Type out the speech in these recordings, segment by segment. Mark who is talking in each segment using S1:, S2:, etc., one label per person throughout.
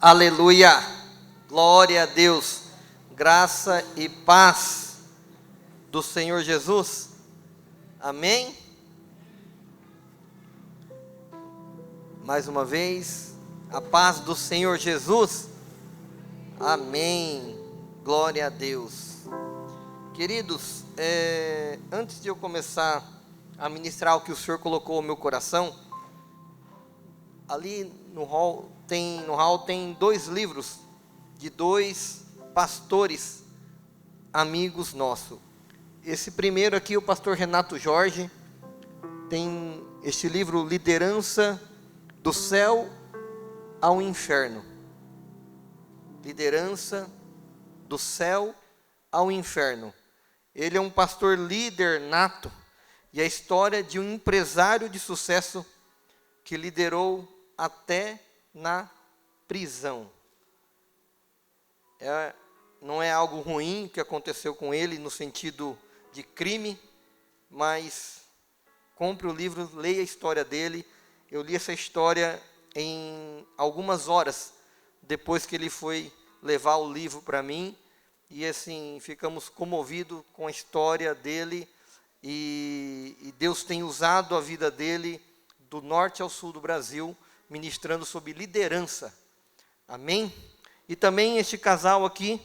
S1: Aleluia, glória a Deus, graça e paz do Senhor Jesus, amém? Mais uma vez, a paz do Senhor Jesus, amém, glória a Deus. Queridos, antes de eu começar a ministrar o que o Senhor colocou no meu coração, ali no hall tem 2 livros de 2 pastores amigos nossos. Esse primeiro aqui, o pastor Renato Jorge, tem este livro, Liderança do Céu ao Inferno. Liderança do Céu ao Inferno. Ele é um pastor líder nato, e a história de um empresário de sucesso que liderou até na prisão. Não é algo ruim que aconteceu com ele no sentido de crime, mas compre o livro, leia a história dele. Eu li essa história em algumas horas depois que ele foi levar o livro para mim, e assim, ficamos comovidos com a história dele, e Deus tem usado a vida dele do norte ao sul do Brasil, ministrando sobre liderança, amém? E também este casal aqui,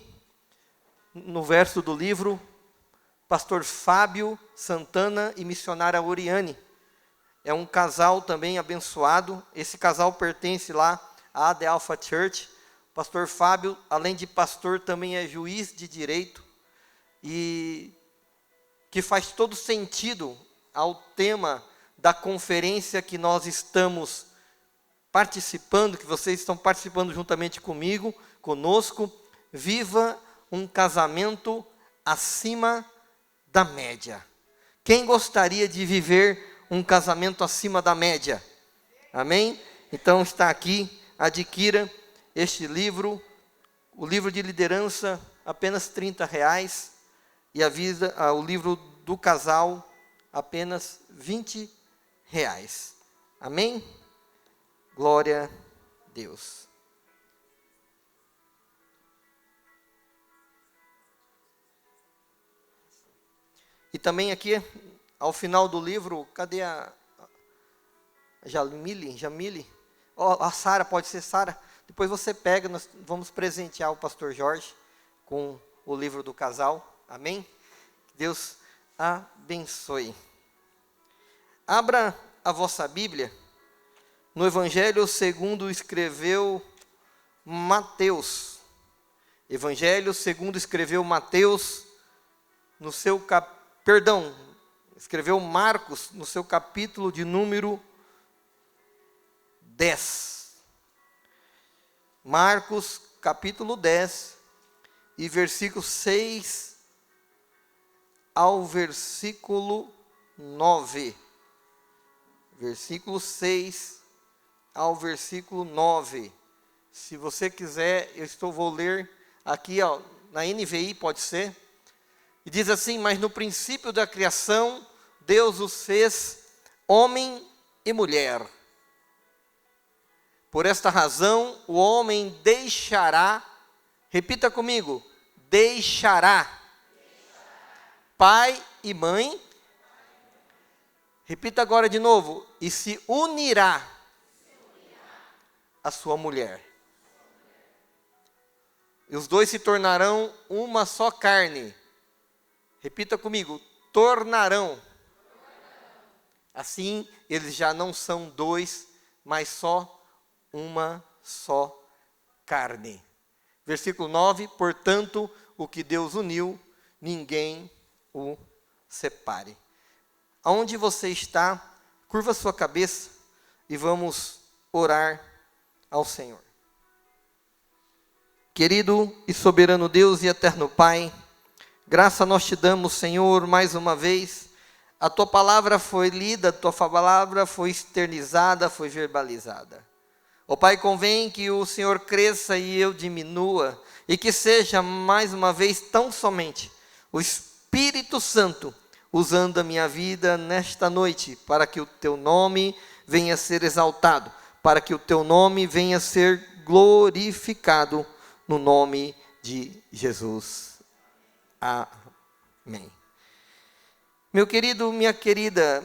S1: no verso do livro, pastor Fábio Santana e missionária Oriane, é um casal também abençoado. Esse casal pertence lá à The Alpha Church. Pastor Fábio, além de pastor, também é juiz de direito, e que faz todo sentido ao tema da conferência que nós estamos participando, que vocês estão participando juntamente conosco. Viva um casamento acima da média. Quem gostaria de viver um casamento acima da média? Amém? Então está aqui, adquira este livro, o livro de liderança, apenas R$30, e o livro do casal, apenas R$20. Amém? Glória a Deus. E também aqui, ao final do livro, cadê a Jamile? A Sara, pode ser Sara. Depois você pega, nós vamos presentear o pastor Jorge com o livro do casal. Amém? Deus abençoe. Abra a vossa Bíblia no Evangelho segundo escreveu Mateus. Evangelho segundo escreveu Mateus, escreveu Marcos, no seu capítulo de número 10. Marcos, capítulo 10, e versículo 6 ao versículo 9. Versículo 6 ao versículo 9. Se você quiser, vou ler aqui, na NVI, pode ser. E diz assim: mas no princípio da criação, Deus os fez homem e mulher. Por esta razão, o homem deixará, repita comigo, deixará pai e mãe. Repita agora de novo, e se unirá a sua mulher. E os dois se tornarão uma só carne. Repita comigo, tornarão. Assim, eles já não são 2, mas só uma só carne. Versículo 9, portanto, o que Deus uniu, ninguém o separe. Aonde você está, curva sua cabeça e vamos orar ao Senhor. Querido e soberano Deus e eterno Pai, graça nós te damos, Senhor, mais uma vez. A tua palavra foi lida, a tua palavra foi externizada, foi verbalizada. Ó Pai, convém que o Senhor cresça e eu diminua, e que seja mais uma vez tão somente o Espírito Santo usando a minha vida nesta noite, para que o teu nome venha a ser exaltado, para que o teu nome venha a ser glorificado no nome de Jesus. Amém. Meu querido, minha querida,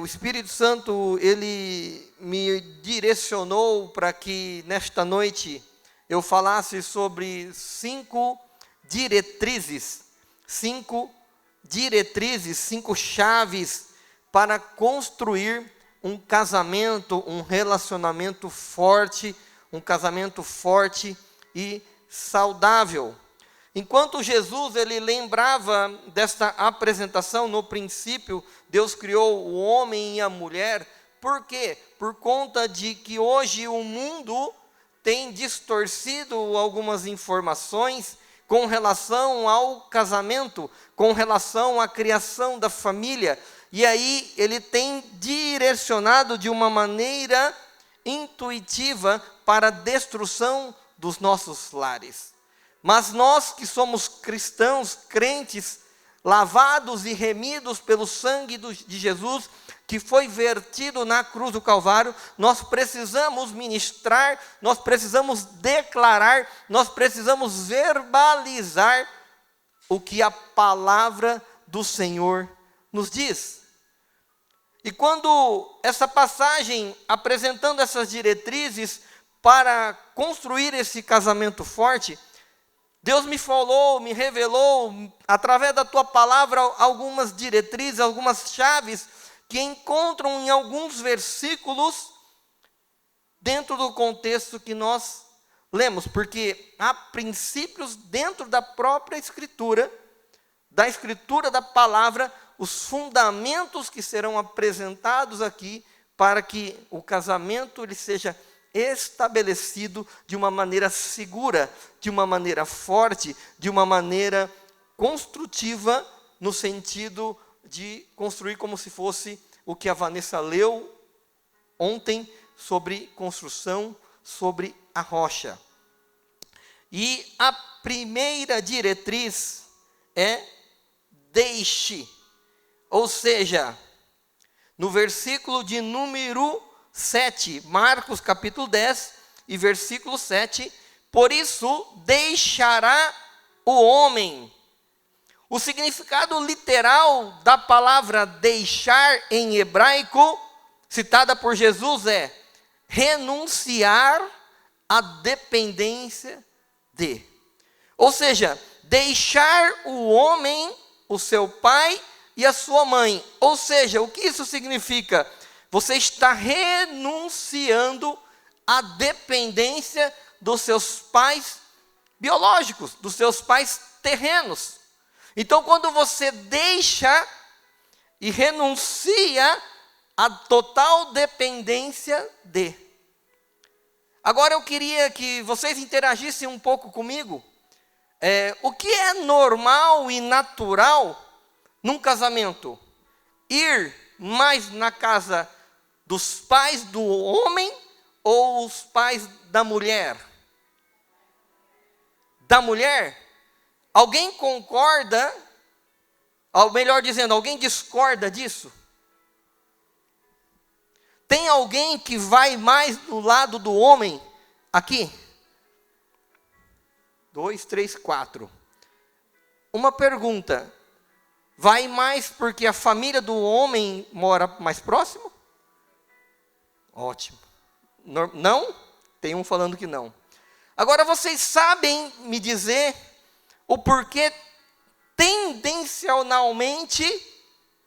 S1: o Espírito Santo, ele me direcionou para que nesta noite eu falasse sobre 5 diretrizes, 5 chaves para construir um casamento, um relacionamento forte, um casamento forte e saudável. Enquanto Jesus, ele lembrava desta apresentação, no princípio, Deus criou o homem e a mulher. Por quê? Por conta de que hoje o mundo tem distorcido algumas informações com relação ao casamento, com relação à criação da família. E aí ele tem direcionado de uma maneira intuitiva para a destruição dos nossos lares. Mas nós que somos cristãos, crentes, lavados e remidos pelo sangue de Jesus, que foi vertido na cruz do Calvário, nós precisamos ministrar, nós precisamos declarar, nós precisamos verbalizar o que a palavra do Senhor nos diz. E quando essa passagem, apresentando essas diretrizes para construir esse casamento forte, Deus me falou, me revelou, através da tua palavra, algumas diretrizes, algumas chaves, que encontram em alguns versículos, dentro do contexto que nós lemos, porque há princípios dentro da própria Escritura, da palavra, os fundamentos que serão apresentados aqui, para que o casamento ele seja estabelecido de uma maneira segura, de uma maneira forte, de uma maneira construtiva, no sentido de construir como se fosse o que a Vanessa leu ontem, sobre construção, sobre a rocha. E a primeira diretriz é deixe, ou seja, no versículo de número 7, Marcos capítulo 10 e versículo 7, por isso deixará o homem. O significado literal da palavra deixar em hebraico, citada por Jesus, é renunciar à dependência de. Ou seja, deixar o homem, o seu pai e a sua mãe. Ou seja, o que isso significa? Você está renunciando à dependência dos seus pais biológicos, dos seus pais terrenos. Então, quando você deixa e renuncia à total dependência de. Agora eu queria que vocês interagissem um pouco comigo. O que é normal e natural num casamento? Ir mais na casa dos pais do homem ou os pais da mulher? Da mulher? Alguém concorda, ou melhor dizendo, alguém discorda disso? Tem alguém que vai mais do lado do homem aqui? 2, 3, 4. Uma pergunta. Vai mais porque a família do homem mora mais próximo? Ótimo. Não? Tem um falando que não. Agora vocês sabem me dizer o porquê tendencialmente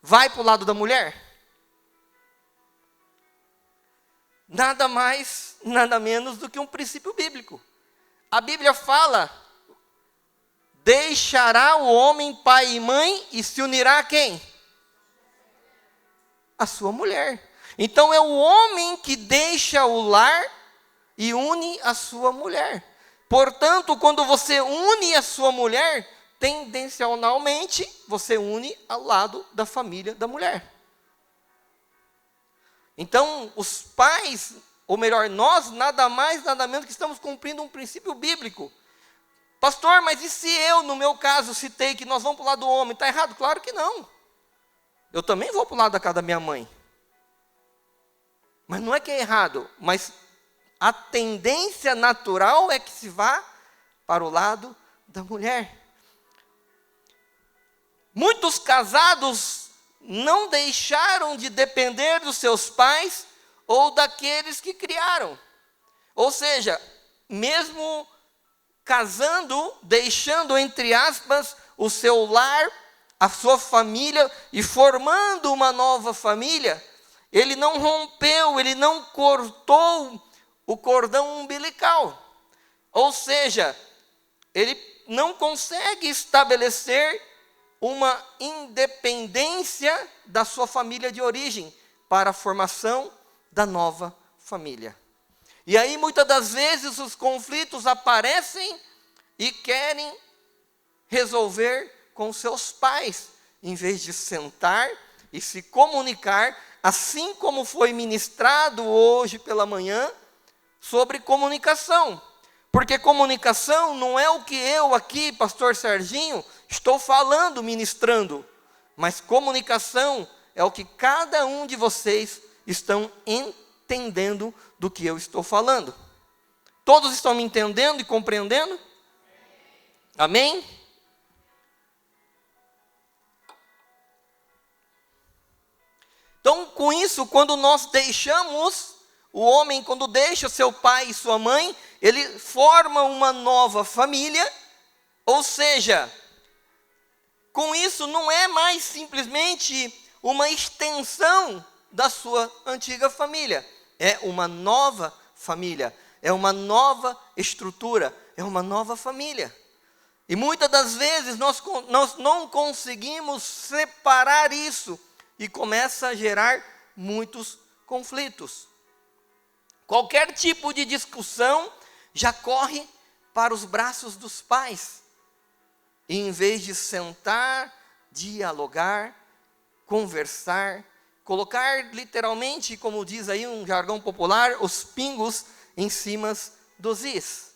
S1: vai para o lado da mulher? Nada mais, nada menos do que um princípio bíblico. A Bíblia fala: deixará o homem pai e mãe e se unirá a quem? A sua mulher. Então é o homem que deixa o lar e une a sua mulher. Portanto, quando você une a sua mulher, tendencialmente você une ao lado da família da mulher. Então, os pais, ou melhor, nós, nada mais, nada menos que estamos cumprindo um princípio bíblico. Pastor, mas e se eu, no meu caso, citei que nós vamos para o lado do homem? Está errado? Claro que não. Eu também vou para o lado da casa da minha mãe. Mas não é que é errado, mas a tendência natural é que se vá para o lado da mulher. Muitos casados não deixaram de depender dos seus pais ou daqueles que criaram. Ou seja, mesmo casando, deixando, entre aspas, o seu lar, a sua família e formando uma nova família, ele não rompeu, ele não cortou o cordão umbilical. Ou seja, ele não consegue estabelecer uma independência da sua família de origem para a formação da nova família. E aí, muitas das vezes, os conflitos aparecem e querem resolver com seus pais, em vez de sentar e se comunicar, assim como foi ministrado hoje pela manhã, sobre comunicação. Porque comunicação não é o que eu aqui, pastor Serginho, estou falando, ministrando, mas comunicação é o que cada um de vocês estão entendendo do que eu estou falando. Todos estão me entendendo e compreendendo? Amém? Então, com isso, quando nós deixamos, o homem, quando deixa seu pai e sua mãe, ele forma uma nova família, ou seja, com isso não é mais simplesmente uma extensão da sua antiga família, é uma nova família, é uma nova estrutura, é uma nova família. E muitas das vezes nós não conseguimos separar isso e começa a gerar muitos conflitos. Qualquer tipo de discussão já corre para os braços dos pais. E em vez de sentar, dialogar, conversar, colocar literalmente, como diz aí um jargão popular, os pingos em cima dos is.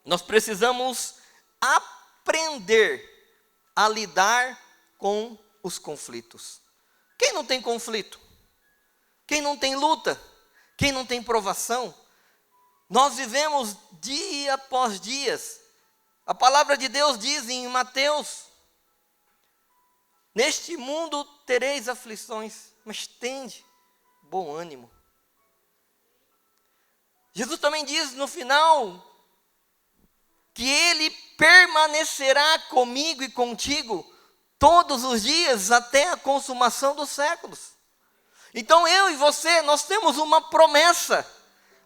S1: Nós precisamos aprender a lidar com os conflitos. Quem não tem conflito? Quem não tem luta? Quem não tem provação? Nós vivemos dia após dia. A palavra de Deus diz em Mateus: neste mundo tereis aflições, mas tende bom ânimo. Jesus também diz no final que Ele permanecerá comigo e contigo todos os dias até a consumação dos séculos. Então eu e você, nós temos uma promessa.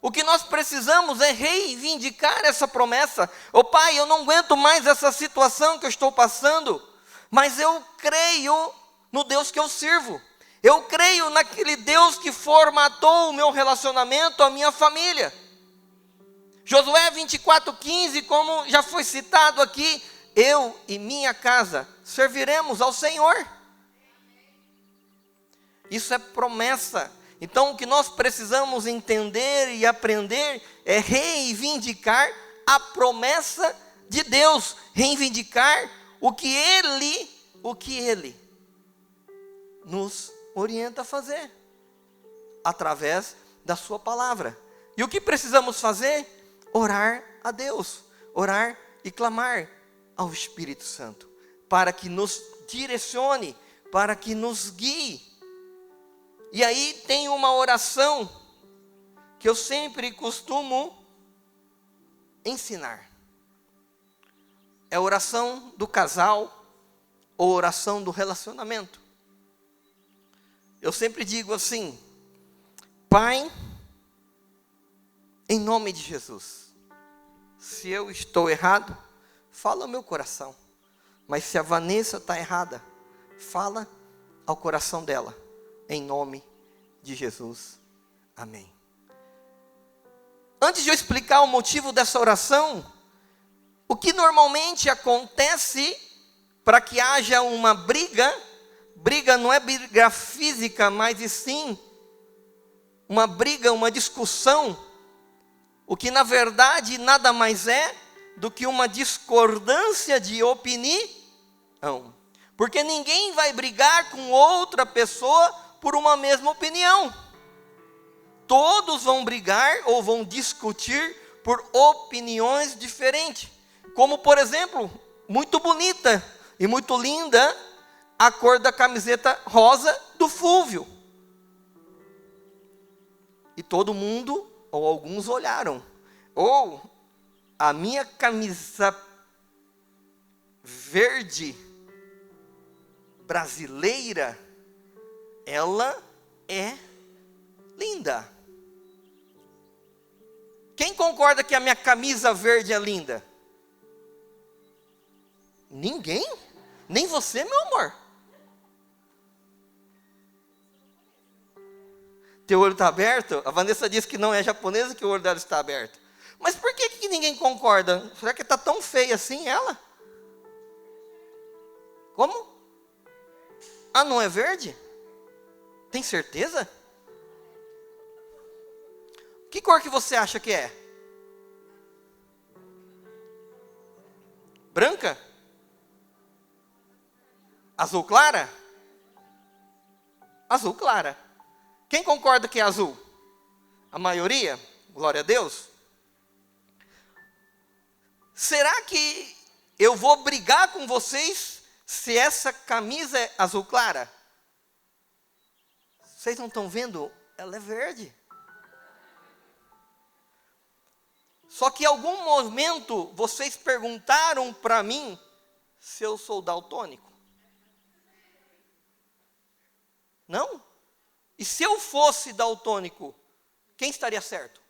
S1: O que nós precisamos é reivindicar essa promessa. Ô Pai, eu não aguento mais essa situação que eu estou passando, mas eu creio no Deus que eu sirvo. Eu creio naquele Deus que formatou o meu relacionamento, a minha família. Josué 24:15, como já foi citado aqui, eu e minha casa serviremos ao Senhor. Isso é promessa. Então o que nós precisamos entender e aprender é reivindicar a promessa de Deus, reivindicar o que Ele nos orienta a fazer, através da sua palavra. E o que precisamos fazer? Orar a Deus, orar e clamar ao Espírito Santo, para que nos direcione, para que nos guie. E aí tem uma oração que eu sempre costumo ensinar. É a oração do casal ou oração do relacionamento. Eu sempre digo assim: Pai, em nome de Jesus, se eu estou errado, fala ao meu coração. Mas se a Vanessa está errada, fala ao coração dela. Em nome de Jesus. Amém. Antes de eu explicar o motivo dessa oração, o que normalmente acontece para que haja uma briga não é briga física, mas e sim uma briga, uma discussão, o que na verdade nada mais é do que uma discordância de opinião. Porque ninguém vai brigar com outra pessoa por uma mesma opinião. todos vão brigar ou vão discutir por opiniões diferentes. Como, por exemplo, muito bonita e muito linda a cor da camiseta rosa do Fúvio. E todo mundo, ou alguns olharam. Ou a minha camisa verde brasileira, ela é linda. Quem concorda que a minha camisa verde é linda? Ninguém? Nem você, meu amor? Teu olho está aberto? A Vanessa disse que não é japonesa, que o olho dela está aberto. Mas por que ninguém concorda? Será que está tão feia assim ela? Como? Ah, não é verde? Tem certeza? Que cor que você acha que é? Branca? Azul clara? Azul clara. Quem concorda que é azul? A maioria? Glória a Deus. Será que eu vou brigar com vocês se essa camisa é azul clara? Vocês não estão vendo? Ela é verde. Só que em algum momento vocês perguntaram para mim se eu sou daltônico. Não? E se eu fosse daltônico, quem estaria certo?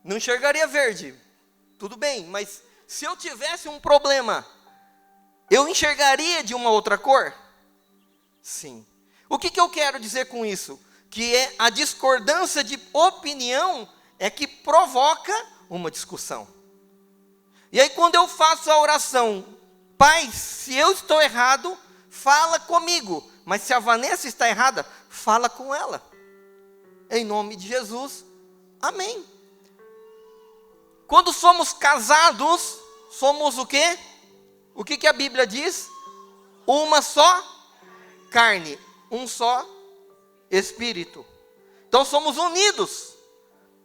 S1: Não enxergaria verde. Tudo bem, mas se eu tivesse um problema, eu enxergaria de uma outra cor? Sim. O que eu quero dizer com isso? Que é a discordância de opinião é que provoca uma discussão. E aí quando eu faço a oração, Pai, se eu estou errado, fala comigo. Mas se a Vanessa está errada, fala com ela. Em nome de Jesus, amém. Quando somos casados, somos o quê? O que a Bíblia diz? Uma só carne, um só espírito. Então somos unidos.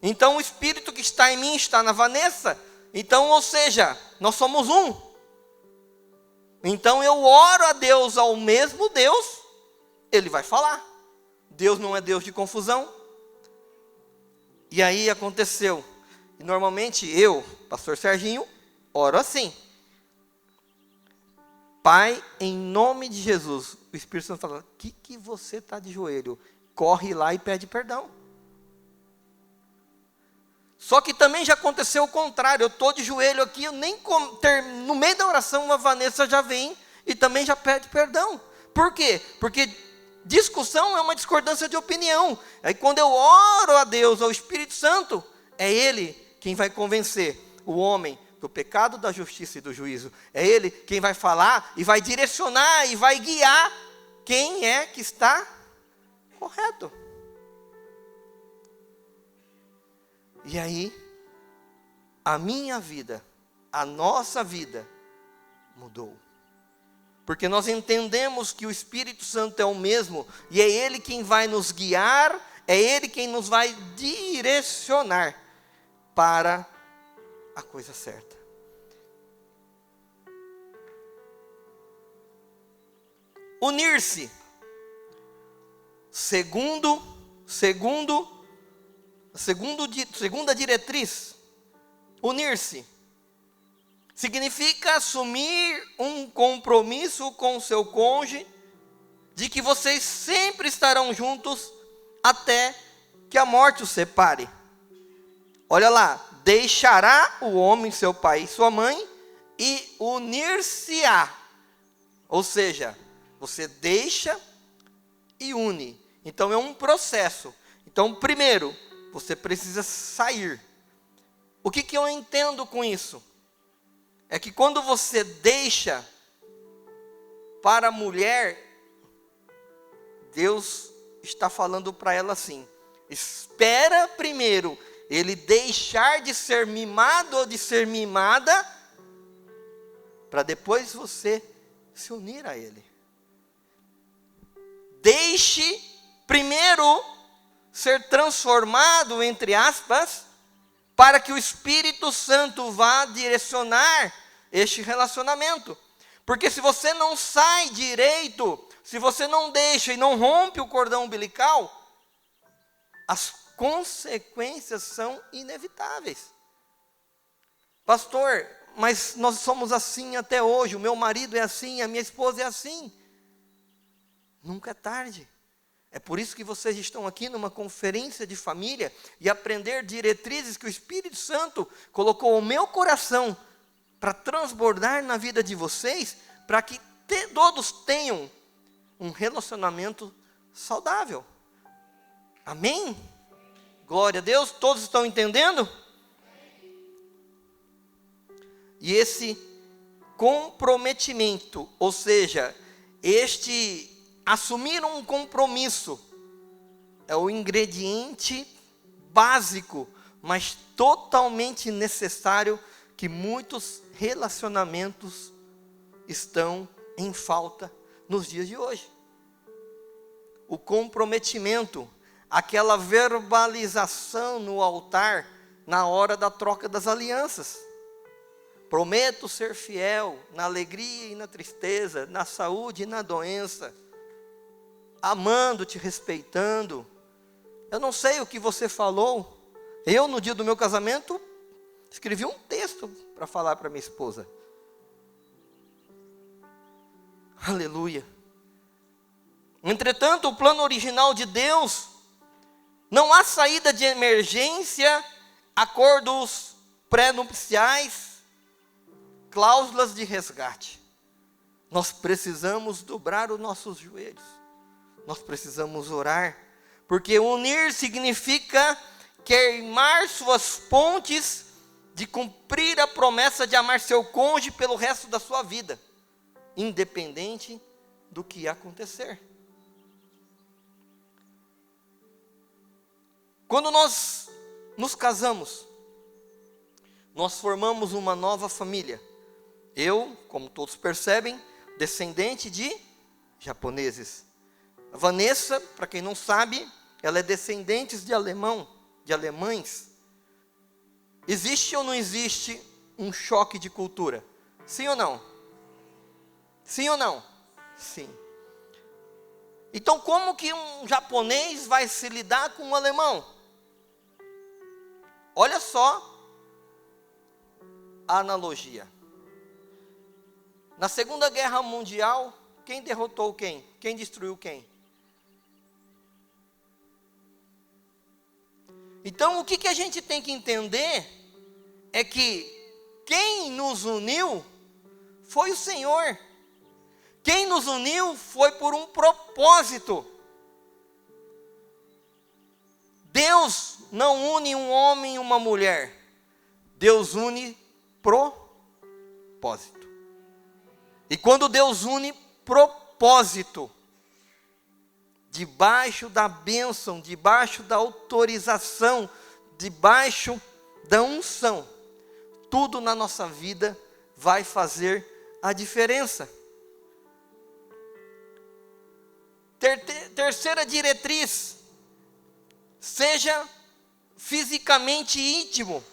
S1: Então o espírito que está em mim está na Vanessa. Então, ou seja, nós somos um. Então eu oro a Deus, ao mesmo Deus, Ele vai falar. Deus não é Deus de confusão. E aí aconteceu. E normalmente eu, pastor Serginho, oro assim. Pai, em nome de Jesus. O Espírito Santo fala, o que você está de joelho? Corre lá e pede perdão. Só que também já aconteceu o contrário. Eu estou de joelho aqui, eu nem no meio da oração, a Vanessa já vem e também já pede perdão. Por quê? Porque discussão é uma discordância de opinião. Aí quando eu oro a Deus, ao Espírito Santo, é Ele quem vai convencer o homem do pecado, da justiça e do juízo. É Ele quem vai falar e vai direcionar e vai guiar quem é que está correto. E aí, a minha vida, a nossa vida mudou. Porque nós entendemos que o Espírito Santo é o mesmo, e é Ele quem vai nos guiar, é Ele quem nos vai direcionar para a coisa certa. Unir-se. Segunda diretriz, unir-se, significa assumir um compromisso com o seu cônjuge, de que vocês sempre estarão juntos, até que a morte os separe. Olha lá, deixará o homem seu pai e sua mãe, e unir-se-á. Ou seja, você deixa e une. Então é um processo. Então primeiro, você precisa sair. O que eu entendo com isso? É que quando você deixa para a mulher, Deus está falando para ela assim, espera primeiro ele deixar de ser mimado ou de ser mimada, para depois você se unir a ele. deixe primeiro ser transformado, entre aspas, para que o Espírito Santo vá direcionar este relacionamento. Porque se você não sai direito, se você não deixa e não rompe o cordão umbilical, as consequências são inevitáveis. Pastor, mas nós somos assim até hoje, o meu marido é assim, a minha esposa é assim. Nunca é tarde. É por isso que vocês estão aqui numa conferência de família e aprender diretrizes que o Espírito Santo colocou ao meu coração para transbordar na vida de vocês, para que todos tenham um relacionamento saudável. Amém? Glória a Deus, todos estão entendendo? E esse comprometimento, ou seja, este assumir um compromisso, é o ingrediente básico, mas totalmente necessário, que muitos relacionamentos estão em falta nos dias de hoje. O comprometimento, aquela verbalização no altar, na hora da troca das alianças. Prometo ser fiel na alegria e na tristeza, na saúde e na doença, amando-te, respeitando. Eu não sei o que você falou. Eu, no dia do meu casamento, escrevi um texto para falar para minha esposa. Aleluia. Entretanto, o plano original de Deus, não há saída de emergência, acordos pré-nupciais, cláusulas de resgate. Nós precisamos dobrar os nossos joelhos. Nós precisamos orar, porque unir significa queimar suas pontes de cumprir a promessa de amar seu cônjuge pelo resto da sua vida, independente do que acontecer. Quando nós nos casamos, nós formamos uma nova família. Eu, como todos percebem, descendente de japoneses. A Vanessa, para quem não sabe, ela é descendente de alemães. Existe ou não existe um choque de cultura? Sim ou não? Sim ou não? Sim. Então, como que um japonês vai se lidar com um alemão? Olha só a analogia. Na Segunda Guerra Mundial, quem derrotou quem? Quem destruiu quem? Então, o que a gente tem que entender é que quem nos uniu foi o Senhor. Quem nos uniu foi por um propósito. Deus não une um homem e uma mulher. Deus une propósito. E quando Deus une propósito, debaixo da bênção, debaixo da autorização, debaixo da unção, tudo na nossa vida vai fazer a diferença. Terceira diretriz: seja fisicamente íntimo.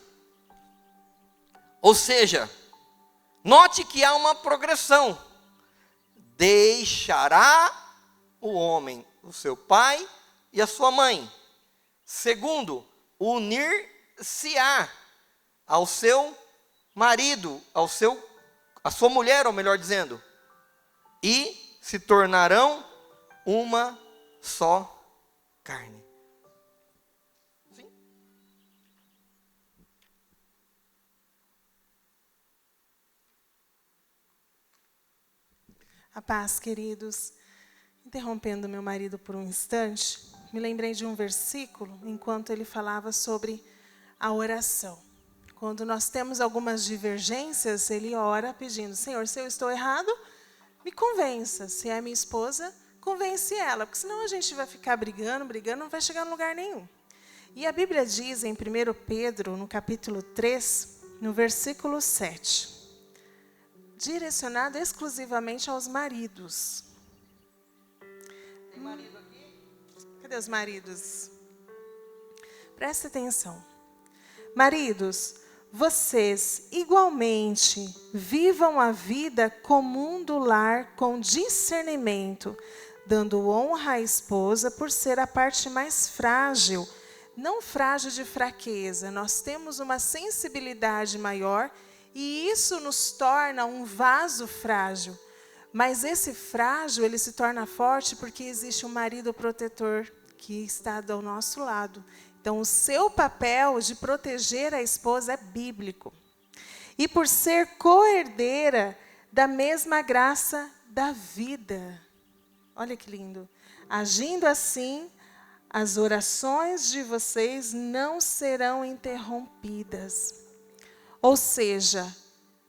S1: Ou seja, note que há uma progressão. Deixará o homem o seu pai e a sua mãe. Segundo, unir-se-á ao seu marido, a sua mulher, ou melhor dizendo, e se tornarão uma só carne. Sim.
S2: A paz, queridos. Interrompendo meu marido por um instante, me lembrei de um versículo, enquanto ele falava sobre a oração. Quando nós temos algumas divergências, ele ora pedindo: Senhor, se eu estou errado, me convença. Se é minha esposa, convence ela, porque senão a gente vai ficar brigando, não vai chegar em lugar nenhum. E a Bíblia diz em 1 Pedro, no capítulo 3, no versículo 7, direcionado exclusivamente aos maridos.
S1: Tem marido aqui?
S2: Cadê os maridos? Presta atenção. Maridos, vocês igualmente vivam a vida comum do lar com discernimento, dando honra à esposa por ser a parte mais frágil, não frágil de fraqueza. Nós temos uma sensibilidade maior e isso nos torna um vaso frágil. Mas esse frágil, ele se torna forte porque existe um marido protetor que está do nosso lado. Então, o seu papel de proteger a esposa é bíblico. E por ser co-herdeira da mesma graça da vida. Olha que lindo. Agindo assim, as orações de vocês não serão interrompidas. Ou seja,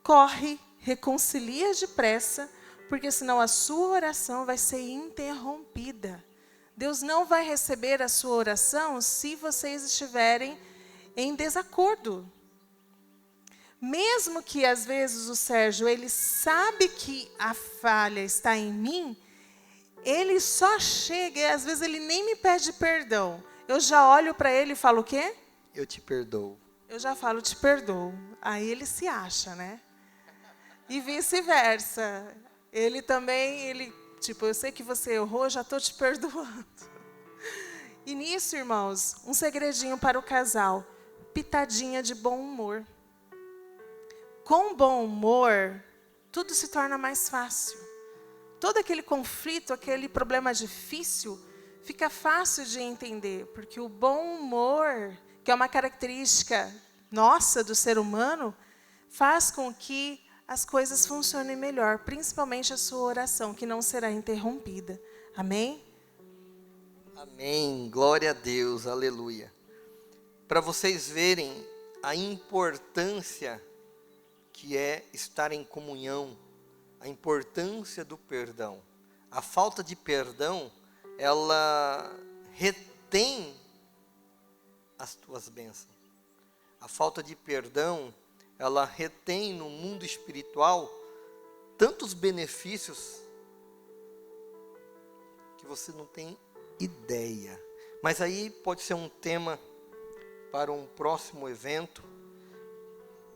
S2: corre, reconcilia depressa, porque senão a sua oração vai ser interrompida. Deus não vai receber a sua oração se vocês estiverem em desacordo. Mesmo que às vezes o Sérgio, ele sabe que a falha está em mim, ele só chega e às vezes ele nem me pede perdão. Eu já olho para ele e falo o quê?
S1: Eu te perdoo.
S2: Eu já falo, te perdoo. Aí ele se acha, né? E vice-versa. Ele também, tipo, eu sei que você errou, já estou te perdoando. E nisso, irmãos, um segredinho para o casal. Pitadinha de bom humor. Com bom humor, tudo se torna mais fácil. Todo aquele conflito, aquele problema difícil, fica fácil de entender. Porque o bom humor, que é uma característica nossa do ser humano, faz com que as coisas funcionem melhor, principalmente a sua oração, que não será interrompida. Amém?
S1: Amém. Glória a Deus. Aleluia. Para vocês verem a importância que é estar em comunhão, a importância do perdão. A falta de perdão, ela retém as tuas bênçãos. A falta de perdão, ela retém no mundo espiritual tantos benefícios que você não tem ideia. Mas aí pode ser um tema para um próximo evento,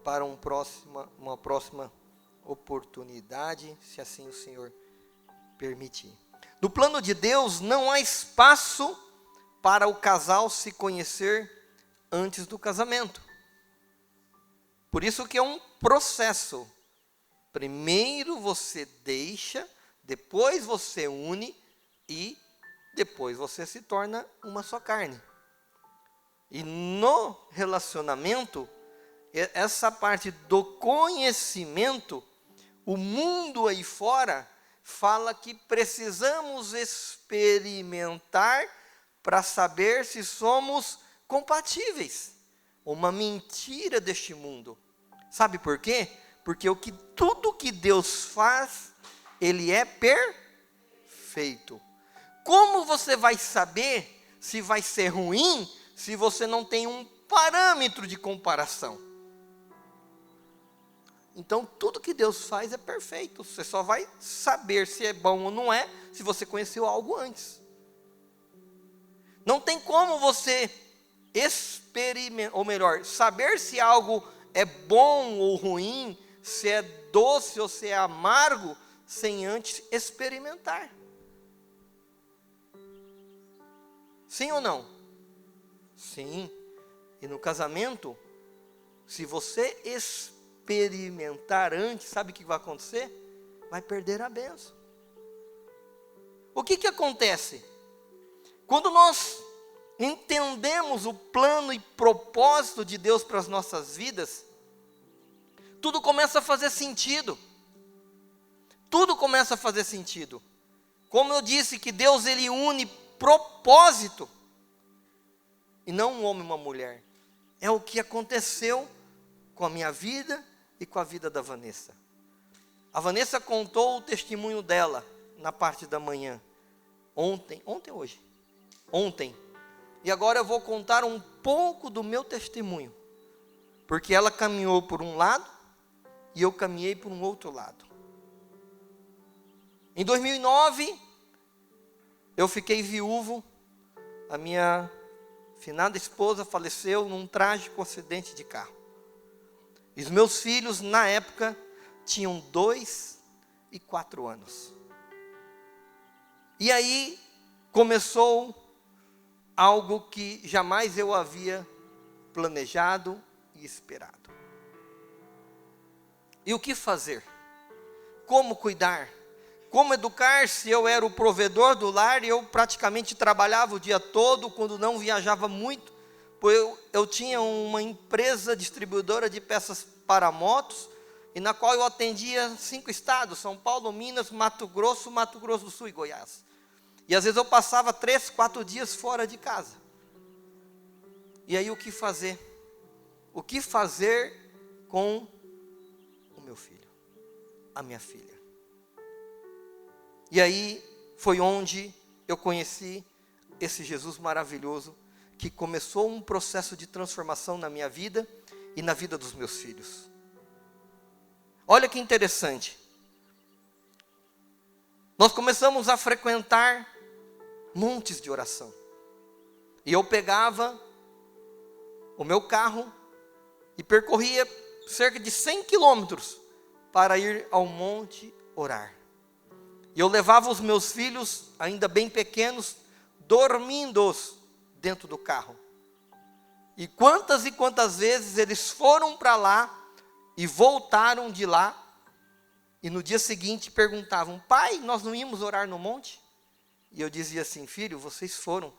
S1: para uma próxima oportunidade, se assim o Senhor permitir. No plano de Deus não há espaço para o casal se conhecer antes do casamento. Por isso que é um processo. Primeiro você deixa, depois você une e depois você se torna uma só carne. E no relacionamento, essa parte do conhecimento, o mundo aí fora fala que precisamos experimentar para saber se somos compatíveis. Uma mentira deste mundo. Sabe por quê? Porque tudo que Deus faz, Ele é perfeito. Como você vai saber se vai ser ruim, se você não tem um parâmetro de comparação? Então, tudo que Deus faz é perfeito. Você só vai saber se é bom ou não é, se você conheceu algo antes. Não tem como você experimentar, ou melhor, saber se algo é bom ou ruim, se é doce ou se é amargo, sem antes experimentar. Sim ou não? Sim. E no casamento, se você experimentar antes, sabe o que vai acontecer? Vai perder a bênção. O que acontece? Quando nós entendemos o plano e propósito de Deus para as nossas vidas, tudo começa a fazer sentido. Tudo começa a fazer sentido. Como eu disse, que Deus ele une propósito e não um homem e uma mulher. É o que aconteceu com a minha vida e com a vida da Vanessa. A Vanessa contou o testemunho dela na parte da manhã. Ontem. E agora eu vou contar um pouco do meu testemunho. Porque ela caminhou por um lado e eu caminhei por um outro lado. Em 2009, eu fiquei viúvo, a minha finada esposa faleceu num trágico acidente de carro. E os meus filhos, na época, tinham 2 e 4 anos. E aí começou algo que jamais eu havia planejado e esperado. E o que fazer? Como cuidar? Como educar se eu era o provedor do lar e eu praticamente trabalhava o dia todo, quando não viajava muito? Pois eu tinha uma empresa distribuidora de peças para motos, e na qual eu atendia 5 estados, São Paulo, Minas, Mato Grosso do Sul e Goiás. E às vezes eu passava 3, 4 dias fora de casa. E aí o que fazer? O que fazer com o meu filho, a minha filha? E aí foi onde eu conheci esse Jesus maravilhoso, que começou um processo de transformação na minha vida e na vida dos meus filhos. Olha que interessante. Nós começamos a frequentar montes de oração. E eu pegava o meu carro e percorria cerca de 100 quilômetros para ir ao monte orar. E eu levava os meus filhos, ainda bem pequenos, dormindo dentro do carro. E quantas vezes eles foram para lá e voltaram de lá, e no dia seguinte perguntavam: pai, nós não íamos orar no monte? E eu dizia assim: filho, vocês foram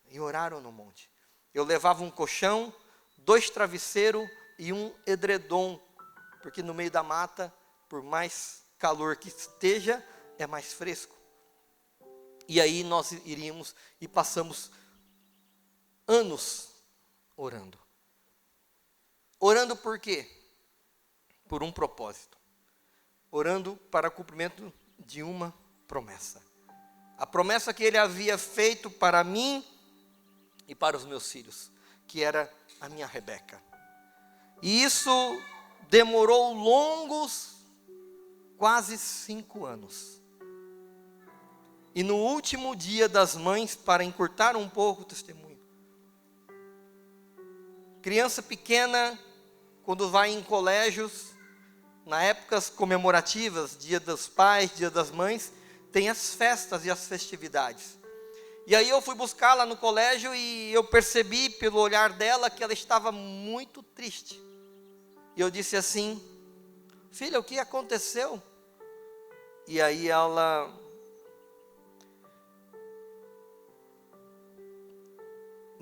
S1: e oraram no monte. Eu levava um colchão, 2 travesseiros e um edredom, porque no meio da mata, por mais calor que esteja, é mais fresco. E aí nós iríamos e passamos anos orando. Orando por quê? Por um propósito. Orando para o cumprimento de uma promessa. A promessa que ele havia feito para mim e para os meus filhos, que era a minha Rebeca. E isso demorou longos, quase 5 anos. E no último dia das mães, para encurtar um pouco o testemunho, criança pequena, quando vai em colégios, na épocas comemorativas, dia dos pais, dia das mães, tem as festas e as festividades. E aí eu fui buscá-la no colégio e eu percebi pelo olhar dela que ela estava muito triste. E eu disse assim: filha, o que aconteceu? E aí ela...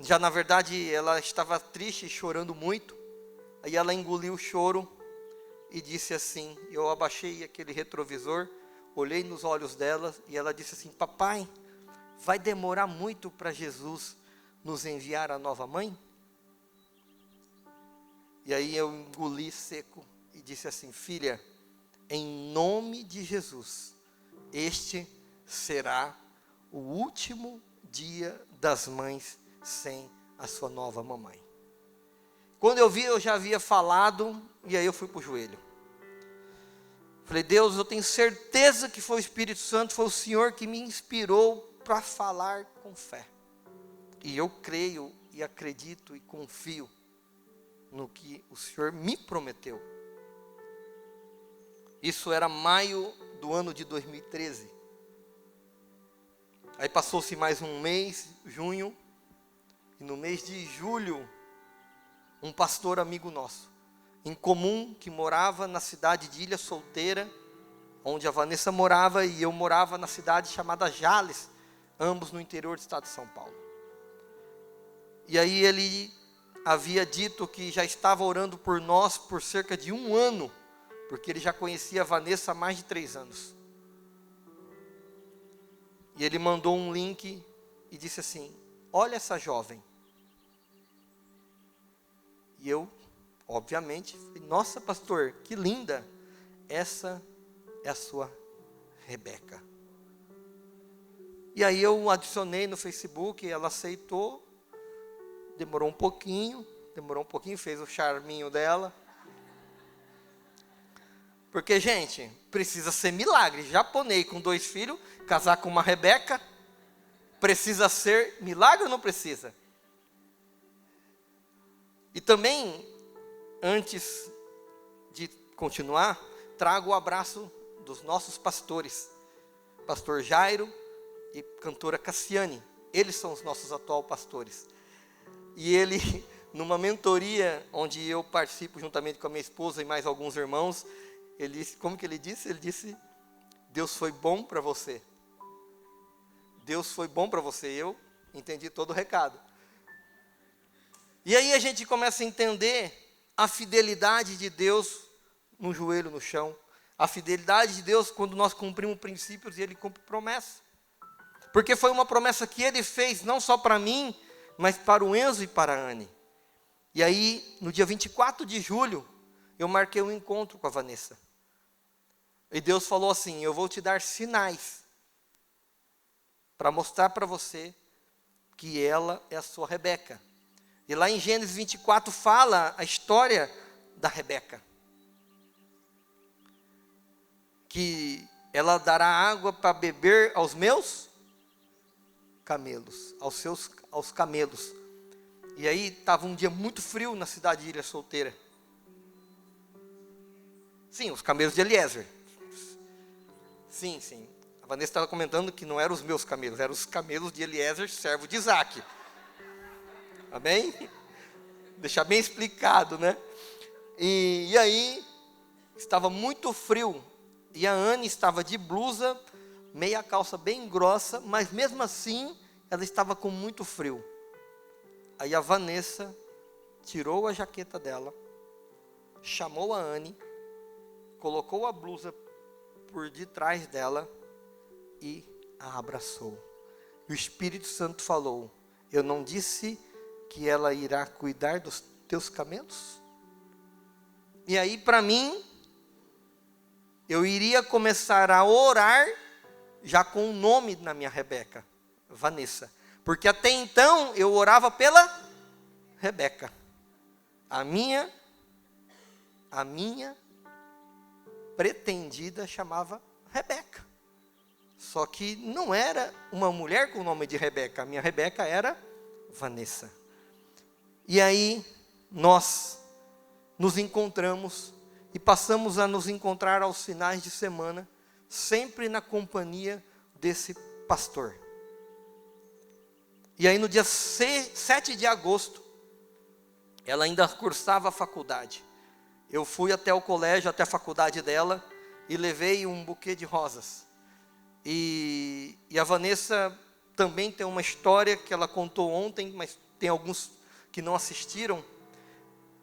S1: já na verdade ela estava triste e chorando muito. Aí ela engoliu o choro e disse assim, eu abaixei aquele retrovisor, olhei nos olhos dela e ela disse assim: papai, vai demorar muito para Jesus nos enviar a nova mãe? E aí eu engoli seco e disse assim: filha, em nome de Jesus, este será o último dia das mães sem a sua nova mamãe. Quando eu vi, eu já havia falado, e aí eu fui para o joelho. Falei: Deus, eu tenho certeza que foi o Espírito Santo, foi o Senhor que me inspirou para falar com fé. E eu creio e acredito e confio no que o Senhor me prometeu. Isso era maio do ano de 2013. Aí passou-se mais um mês, junho, e no mês de julho, um pastor amigo nosso, em comum, que morava na cidade de Ilha Solteira, onde a Vanessa morava, e eu morava na cidade chamada Jales, ambos no interior do estado de São Paulo. E aí ele havia dito que já estava orando por nós por cerca de 1 ano, porque ele já conhecia a Vanessa há mais de 3 anos. E ele mandou um link e disse assim: olha essa jovem. E eu, obviamente, falei: nossa, pastor, que linda, essa é a sua Rebeca. E aí eu adicionei no Facebook, ela aceitou, demorou um pouquinho, fez o charminho dela. Porque, gente, precisa ser milagre. Japonês com 2 filhos, casar com uma Rebeca. Precisa ser milagre ou não precisa? E também, antes de continuar, trago o abraço dos nossos pastores, pastor Jairo e cantora Cassiane. Eles são os nossos atuais pastores. E ele, numa mentoria onde eu participo juntamente com a minha esposa e mais alguns irmãos, ele disse, como que ele disse? Ele disse, Deus foi bom para você. Deus foi bom para você. Eu entendi todo o recado. E aí a gente começa a entender a fidelidade de Deus no joelho no chão. A fidelidade de Deus quando nós cumprimos princípios e Ele cumpre promessa. Porque foi uma promessa que Ele fez não só para mim, mas para o Enzo e para a Anne. E aí, no dia 24 de julho, eu marquei um encontro com a Vanessa. E Deus falou assim, eu vou te dar sinais para mostrar para você que ela é a sua Rebeca. E lá em Gênesis 24 fala a história da Rebeca. Que ela dará água para beber aos meus camelos, aos camelos. E aí estava um dia muito frio na cidade de Ilha Solteira. Sim, os camelos de Eliezer. Sim. A Vanessa estava comentando que não eram os meus camelos, eram os camelos de Eliezer, servo de Isaac. Amém? Deixar bem explicado, né? E aí, estava muito frio. E a Anne estava de blusa, meia calça bem grossa, mas mesmo assim, ela estava com muito frio. Aí a Vanessa tirou a jaqueta dela, chamou a Anne, colocou a blusa por detrás dela e a abraçou. E o Espírito Santo falou, eu não disse que ela irá cuidar dos teus camelos? E aí para mim, eu iria começar a orar já com o nome na minha Rebeca, Vanessa. Porque até então eu orava pela Rebeca. A minha pretendida chamava Rebeca. Só que não era uma mulher com o nome de Rebeca. A minha Rebeca era Vanessa. E aí nós nos encontramos e passamos a nos encontrar aos finais de semana, sempre na companhia desse pastor. E aí no dia 7 de agosto, ela ainda cursava a faculdade. Eu fui até o colégio, até a faculdade dela, e levei um buquê de rosas. E a Vanessa também tem uma história que ela contou ontem, mas tem alguns que não assistiram.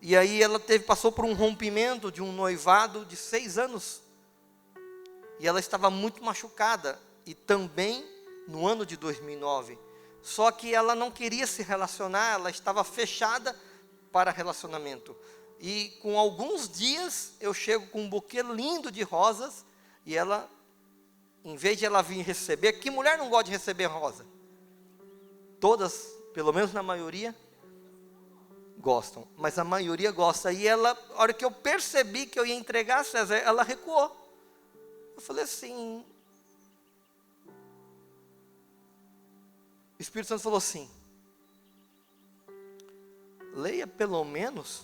S1: E aí ela passou por um rompimento de um noivado de 6 anos. E ela estava muito machucada. E também no ano de 2009. Só que ela não queria se relacionar, ela estava fechada para relacionamento. E com alguns dias eu chego com um buquê lindo de rosas. E ela, em vez de ela vir receber, que mulher não gosta de receber rosa? Todas, pelo menos na maioria, gostam, mas a maioria gosta. E ela, a hora que eu percebi que eu ia entregar a César, ela recuou. Eu falei assim, o Espírito Santo falou assim, leia pelo menos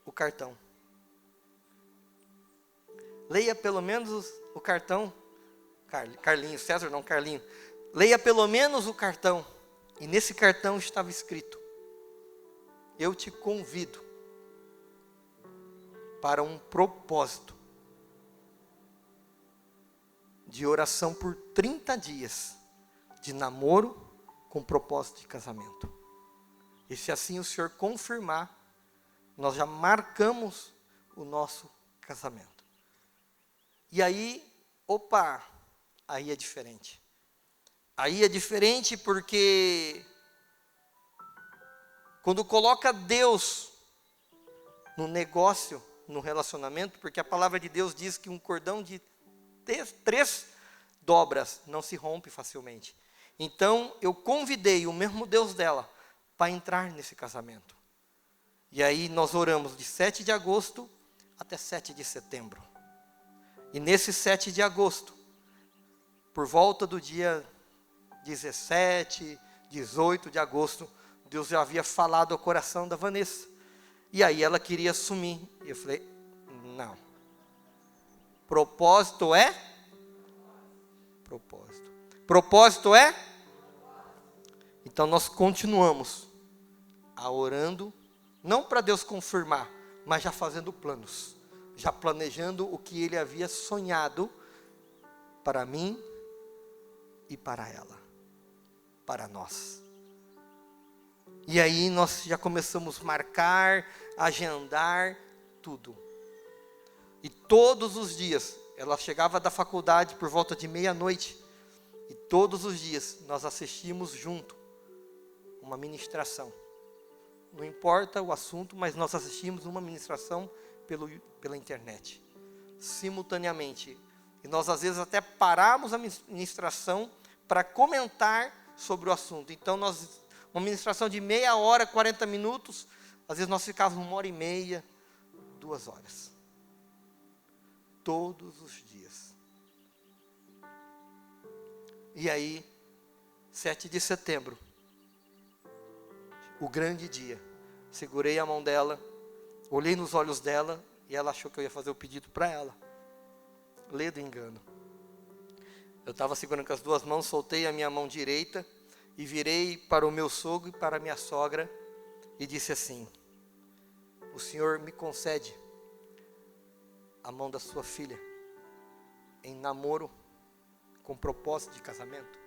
S1: o cartão. Leia pelo menos o cartão. Carlinho, César não, Carlinho. Leia pelo menos o cartão. E nesse cartão estava escrito, eu te convido para um propósito de oração por 30 dias, de namoro com propósito de casamento. E se assim o Senhor confirmar, nós já marcamos o nosso casamento. E aí, aí é diferente. Aí é diferente porque quando coloca Deus no negócio, no relacionamento, porque a palavra de Deus diz que um cordão de 3 dobras não se rompe facilmente. Então eu convidei o mesmo Deus dela para entrar nesse casamento. E aí nós oramos de 7 de agosto até 7 de setembro. E nesse 7 de agosto, por volta do dia 17, 18 de agosto, Deus já havia falado ao coração da Vanessa. E aí ela queria assumir. E eu falei, não. Propósito é? Propósito. Propósito é? Então nós continuamos a orando, não para Deus confirmar, mas já fazendo planos. Já planejando o que Ele havia sonhado para mim e para ela. Para nós. E aí nós já começamos a marcar, agendar, tudo. E todos os dias, ela chegava da faculdade por volta de meia-noite, e todos os dias nós assistimos junto uma ministração. Não importa o assunto, mas nós assistimos uma ministração pela internet, simultaneamente. E nós às vezes até paramos a ministração para comentar sobre o assunto. Então uma ministração de meia hora, 40 minutos, às vezes nós ficávamos 1h30, 2 horas. Todos os dias. E aí, 7 de setembro, o grande dia, segurei a mão dela, olhei nos olhos dela, e ela achou que eu ia fazer o pedido para ela. Lê do engano. Eu estava segurando com as 2 mãos, soltei a minha mão direita, e virei para o meu sogro e para a minha sogra, e disse assim, o Senhor me concede a mão da sua filha, em namoro, com propósito de casamento.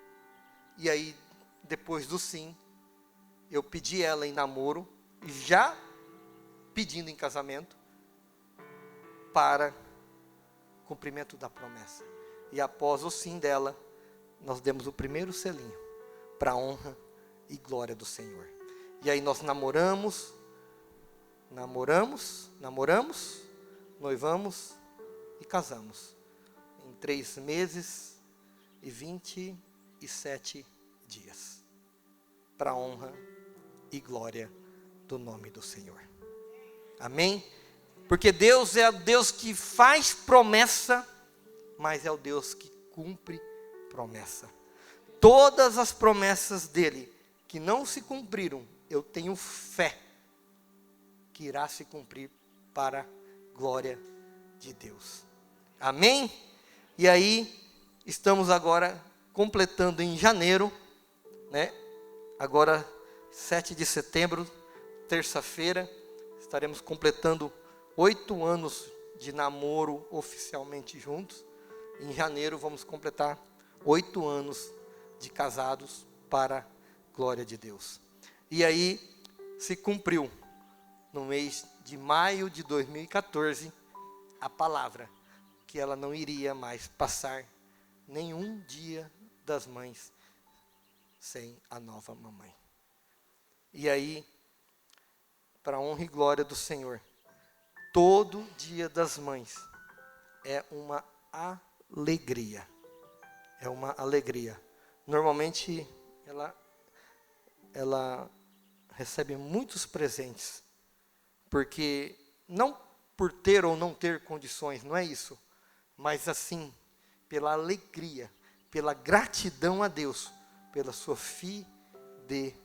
S1: E aí, depois do sim, eu pedi ela em namoro, já pedindo em casamento, para cumprimento da promessa. E após o sim dela, nós demos o primeiro selinho, para a honra e glória do Senhor. E aí nós namoramos, noivamos e casamos. Em 3 meses e 27 dias. Para a honra e glória do nome do Senhor. Amém? Porque Deus é o Deus que faz promessa, mas é o Deus que cumpre promessa. Todas as promessas dele que não se cumpriram, eu tenho fé que irá se cumprir para a glória de Deus. Amém? E aí, estamos agora completando em janeiro, né? Agora, 7 de setembro, terça-feira, estaremos completando 8 anos de namoro oficialmente juntos. Em janeiro, vamos completar 8 anos de casados para a glória de Deus. E aí, se cumpriu, no mês de maio de 2014, a palavra que ela não iria mais passar nenhum dia das mães sem a nova mamãe. E aí, para a honra e glória do Senhor, todo dia das mães é uma alegria. É uma alegria. Normalmente, ela recebe muitos presentes, porque não por ter ou não ter condições, não é isso, mas assim, pela alegria, pela gratidão a Deus, pela sua fidelidade.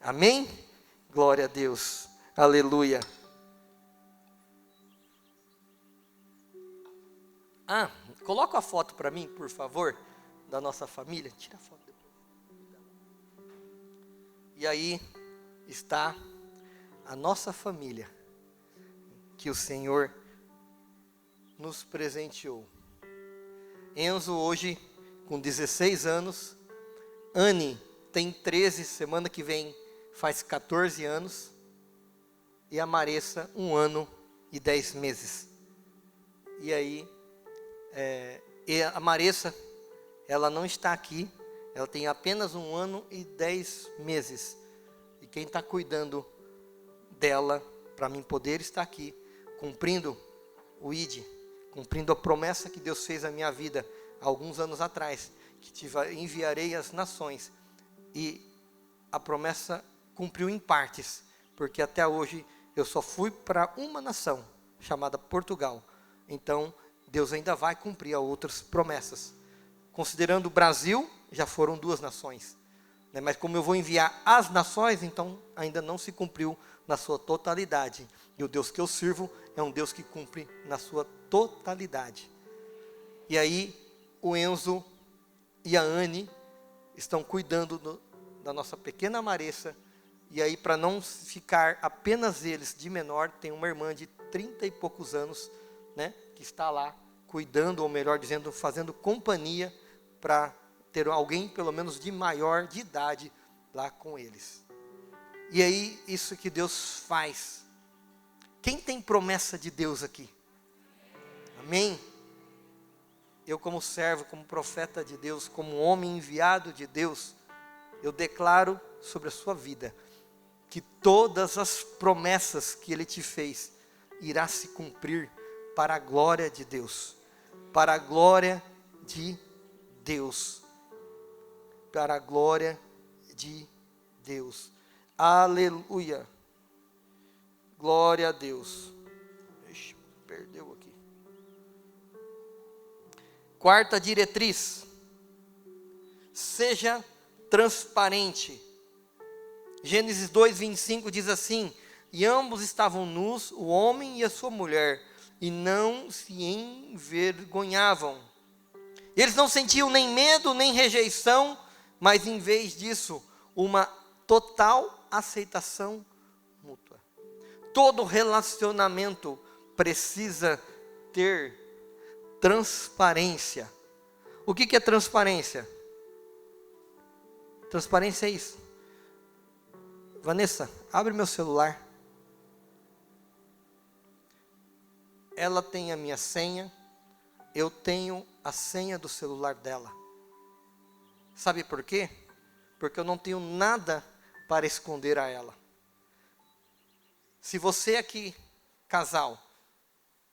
S1: Amém? Glória a Deus. Aleluia. Coloca a foto para mim, por favor, da nossa família. Tira a foto depois. E aí está a nossa família, que o Senhor nos presenteou. Enzo hoje com 16 anos, Anne tem 13, semana que vem faz 14 anos, e a Maressa 1 ano e 10 meses. E aí, e a Maressa, ela não está aqui, ela tem apenas 1 ano e 10 meses, e quem está cuidando dela, para mim poder estar aqui, cumprindo o ID, cumprindo a promessa que Deus fez à minha vida, há alguns anos atrás, que enviarei às nações, e a promessa cumpriu em partes, porque até hoje eu só fui para uma nação, chamada Portugal. Então, Deus ainda vai cumprir outras promessas. Considerando o Brasil, já foram 2 nações. Mas como eu vou enviar as nações, então ainda não se cumpriu na sua totalidade. E o Deus que eu sirvo é um Deus que cumpre na sua totalidade. E aí, o Enzo e a Anne estão cuidando da nossa pequena Maressa. E aí, para não ficar apenas eles de menor, tem uma irmã de 30 e poucos anos, que está lá cuidando, ou melhor dizendo, fazendo companhia para ter alguém pelo menos de maior de idade lá com eles. E aí, isso que Deus faz. Quem tem promessa de Deus aqui? Amém? Eu, como servo, como profeta de Deus, como homem enviado de Deus, eu declaro sobre a sua vida que todas as promessas que Ele te fez irá se cumprir para a glória de Deus. Para a glória de Deus. Para a glória de Deus. Aleluia. Glória a Deus. Ixi, perdeu aqui. 4ª diretriz. Seja transparente. Gênesis 2:25 diz assim: e ambos estavam nus, o homem e a sua mulher, e não se envergonhavam. Eles não sentiam nem medo, nem rejeição, mas em vez disso, uma total aceitação mútua. Todo relacionamento precisa ter transparência. O que é transparência? Transparência é isso. Vanessa, abre meu celular. Ela tem a minha senha, eu tenho a senha do celular dela. Sabe por quê? Porque eu não tenho nada para esconder a ela. Se você aqui, casal,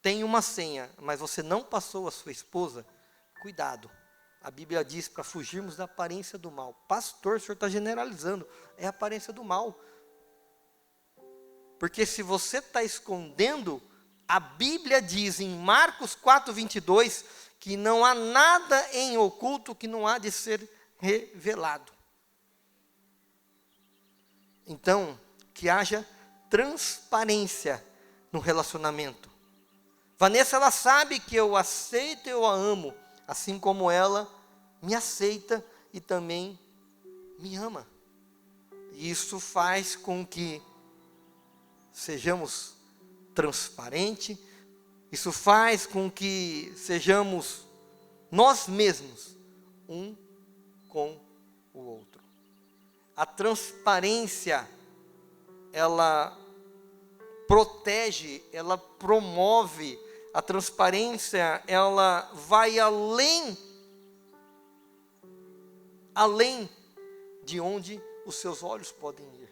S1: tem uma senha, mas você não passou a sua esposa, cuidado. A Bíblia diz para fugirmos da aparência do mal. Pastor, o senhor está generalizando. É a aparência do mal. Porque se você está escondendo, a Bíblia diz em Marcos 4:22, que não há nada em oculto que não há de ser revelado. Então, que haja transparência no relacionamento. Vanessa, ela sabe que eu aceito e eu a amo, assim como ela me aceita e também me ama. E isso faz com que sejamos transparentes, isso faz com que sejamos nós mesmos, um com o outro. A transparência, ela protege, ela promove. A transparência, ela vai além de onde os seus olhos podem ir.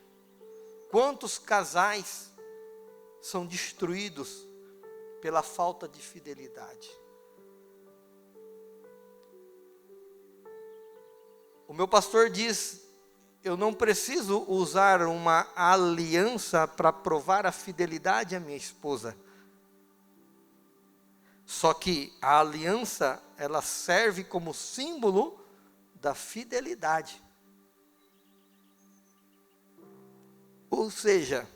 S1: Quantos casais são destruídos pela falta de fidelidade? O meu pastor diz: eu não preciso usar uma aliança para provar a fidelidade à minha esposa. Só que a aliança, ela serve como símbolo da fidelidade. Ou seja,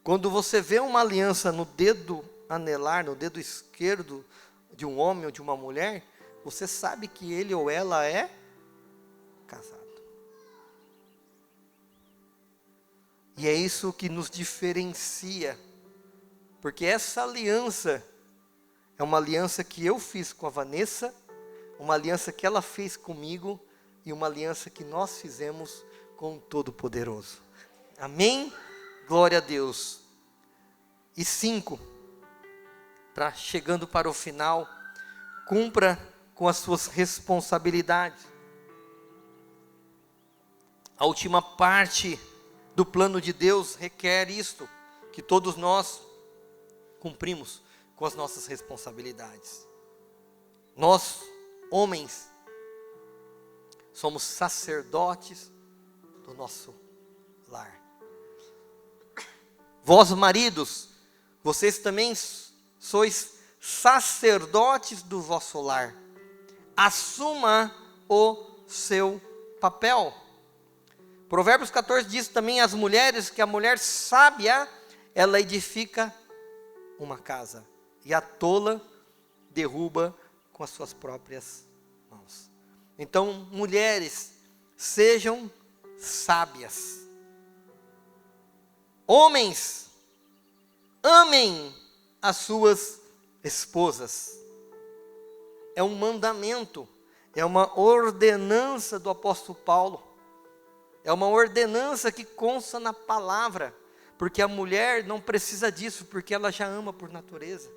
S1: quando você vê uma aliança no dedo anelar, no dedo esquerdo de um homem ou de uma mulher, você sabe que ele ou ela é casado. E é isso que nos diferencia. Porque essa aliança é uma aliança que eu fiz com a Vanessa, uma aliança que ela fez comigo e uma aliança que nós fizemos com o Todo-Poderoso. Amém? Glória a Deus. E 5, chegando para o final, cumpra com as suas responsabilidades. A última parte do plano de Deus requer isto, que todos nós cumprimos com as nossas responsabilidades. Nós, homens, somos sacerdotes do nosso lar. Vós, maridos, vocês também sois sacerdotes do vosso lar. Assuma o seu papel. Provérbios 14 diz também às mulheres que a mulher sábia, ela edifica uma casa, e a tola derruba com as suas próprias mãos. Então, mulheres, sejam sábias. Homens, amem as suas esposas. É um mandamento, é uma ordenança do apóstolo Paulo. É uma ordenança que consta na palavra, porque a mulher não precisa disso, porque ela já ama por natureza.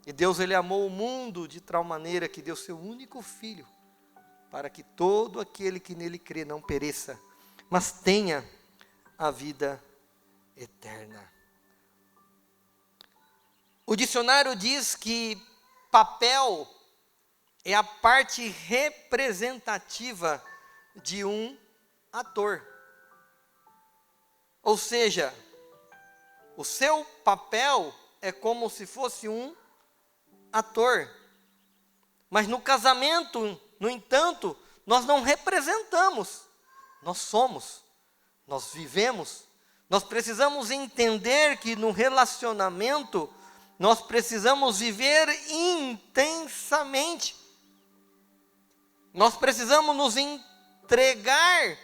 S1: E Deus, Ele amou o mundo de tal maneira que deu seu único filho, para que todo aquele que nele crê não pereça, mas tenha a vida eterna. O dicionário diz que papel é a parte representativa de um ator. Ou seja, o seu papel é como se fosse um ator. Mas no casamento, no entanto, nós não representamos. Nós somos, nós vivemos. Nós precisamos entender que no relacionamento, nós precisamos viver intensamente. Nós precisamos nos entregar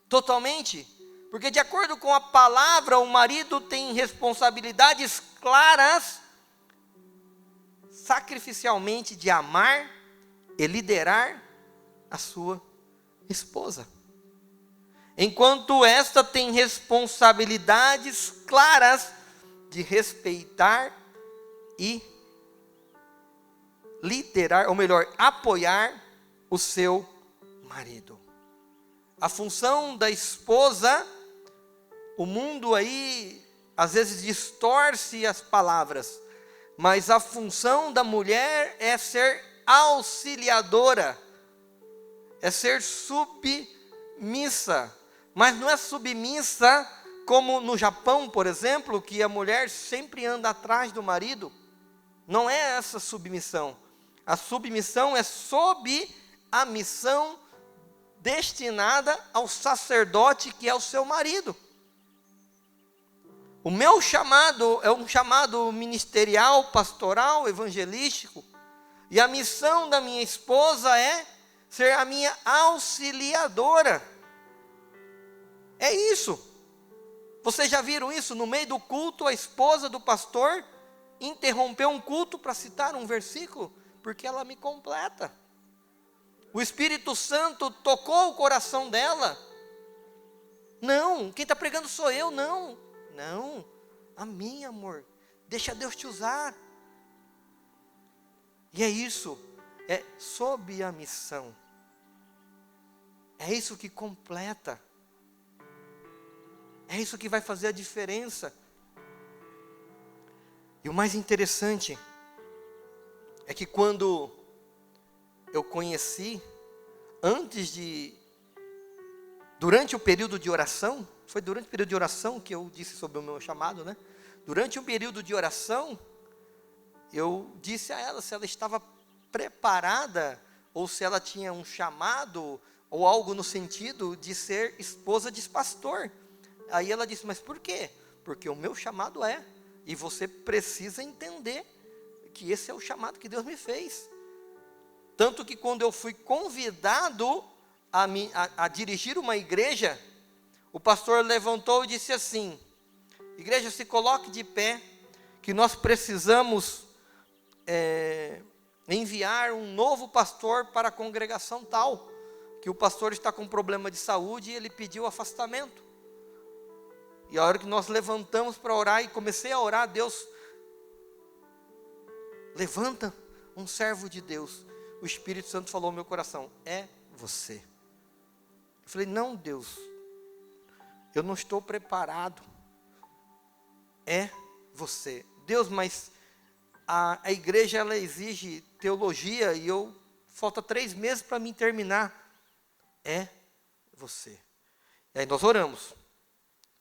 S1: totalmente, porque de acordo com a palavra, o marido tem responsabilidades claras, sacrificialmente, de amar e liderar a sua esposa, enquanto esta tem responsabilidades claras de respeitar e liderar, ou melhor, apoiar o seu marido. A função da esposa, o mundo aí às vezes distorce as palavras, mas a função da mulher é ser auxiliadora, é ser submissa, mas não é submissa como no Japão, por exemplo, que a mulher sempre anda atrás do marido. Não é essa submissão. A submissão é sob a missão destinada ao sacerdote, que é o seu marido. O meu chamado é um chamado ministerial, pastoral, evangelístico, e a missão da minha esposa é ser a minha auxiliadora. É isso. Vocês já viram isso? No meio do culto, a esposa do pastor interrompeu um culto para citar um versículo, porque ela me completa. O Espírito Santo tocou o coração dela. Não, quem está pregando sou eu, não. Não, a mim, amor. Deixa Deus te usar. E é isso, é sob a missão. É isso que completa. É isso que vai fazer a diferença. E o mais interessante é que quando eu conheci, durante o período de oração, foi durante o período de oração que eu disse sobre o meu chamado, né? Durante o período de oração, eu disse a ela se ela estava preparada, ou se ela tinha um chamado, ou algo no sentido de ser esposa de pastor. Aí ela disse, mas por quê? Porque o meu chamado é, e você precisa entender que esse é o chamado que Deus me fez. Tanto que quando eu fui convidado a dirigir uma igreja, o pastor levantou e disse assim, igreja, se coloque de pé, que nós precisamos enviar um novo pastor para a congregação tal, que o pastor está com problema de saúde e ele pediu afastamento. E a hora que nós levantamos para orar, e comecei a orar, Deus, levanta um servo de Deus. O Espírito Santo falou no meu coração, é você. Eu falei, não, Deus, eu não estou preparado. É você. Deus, mas a igreja, ela exige teologia, e falta 3 meses para mim terminar. É você. E aí nós oramos.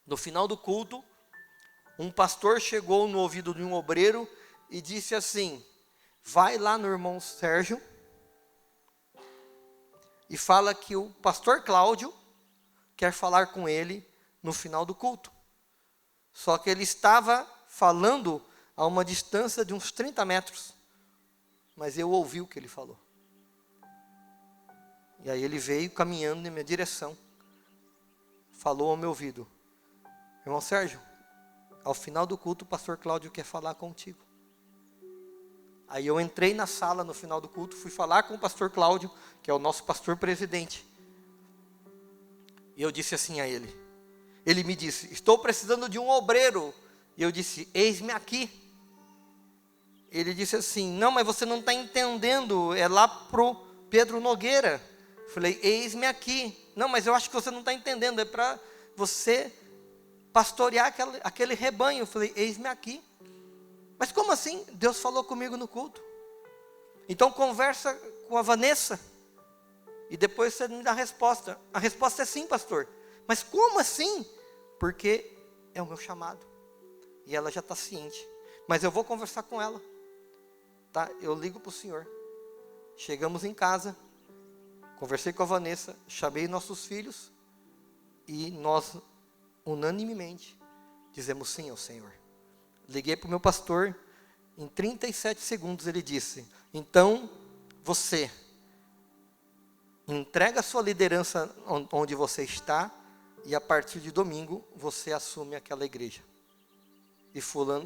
S1: No final do culto, um pastor chegou no ouvido de um obreiro e disse assim: vai lá no irmão Sérgio e fala que o pastor Cláudio quer falar com ele no final do culto. Só que ele estava falando a uma distância de uns 30 metros. Mas eu ouvi o que ele falou. E aí ele veio caminhando na minha direção. Falou ao meu ouvido: irmão Sérgio, ao final do culto o pastor Cláudio quer falar contigo. Aí eu entrei na sala no final do culto, fui falar com o pastor Cláudio, que é o nosso pastor presidente. E eu disse assim a ele. Ele me disse: estou precisando de um obreiro. E eu disse: eis-me aqui. Ele disse assim: não, mas você não está entendendo, é lá pro Pedro Nogueira. Falei: eis-me aqui. Não, mas eu acho que você não está entendendo, é para você pastorear aquele rebanho. Eu falei: eis-me aqui. Mas como assim? Deus falou comigo no culto. Então conversa com a Vanessa e depois você me dá a resposta. A resposta é sim, pastor. Mas como assim? Porque é o meu chamado. E ela já está ciente. Mas eu vou conversar com ela. Tá? Eu ligo para o senhor. Chegamos em casa. Conversei com a Vanessa. Chamei nossos filhos. E nós, unanimemente, dizemos sim ao Senhor. Liguei para o meu pastor. Em 37 segundos ele disse: então, você entrega a sua liderança onde você está. E a partir de domingo, você assume aquela igreja. E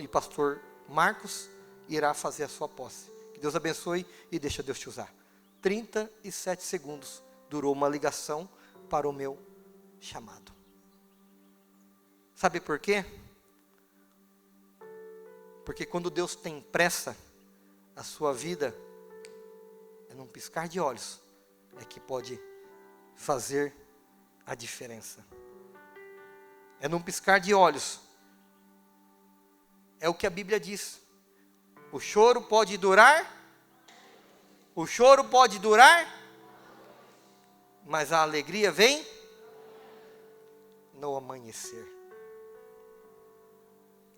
S1: pastor Marcos irá fazer a sua posse. Que Deus abençoe e deixa Deus te usar. 37 segundos durou uma ligação para o meu chamado. Sabe por quê? Porque quando Deus tem pressa, a sua vida é num piscar de olhos, é que pode fazer a diferença. É num piscar de olhos. É o que a Bíblia diz. O choro pode durar. O choro pode durar. Mas a alegria vem no amanhecer.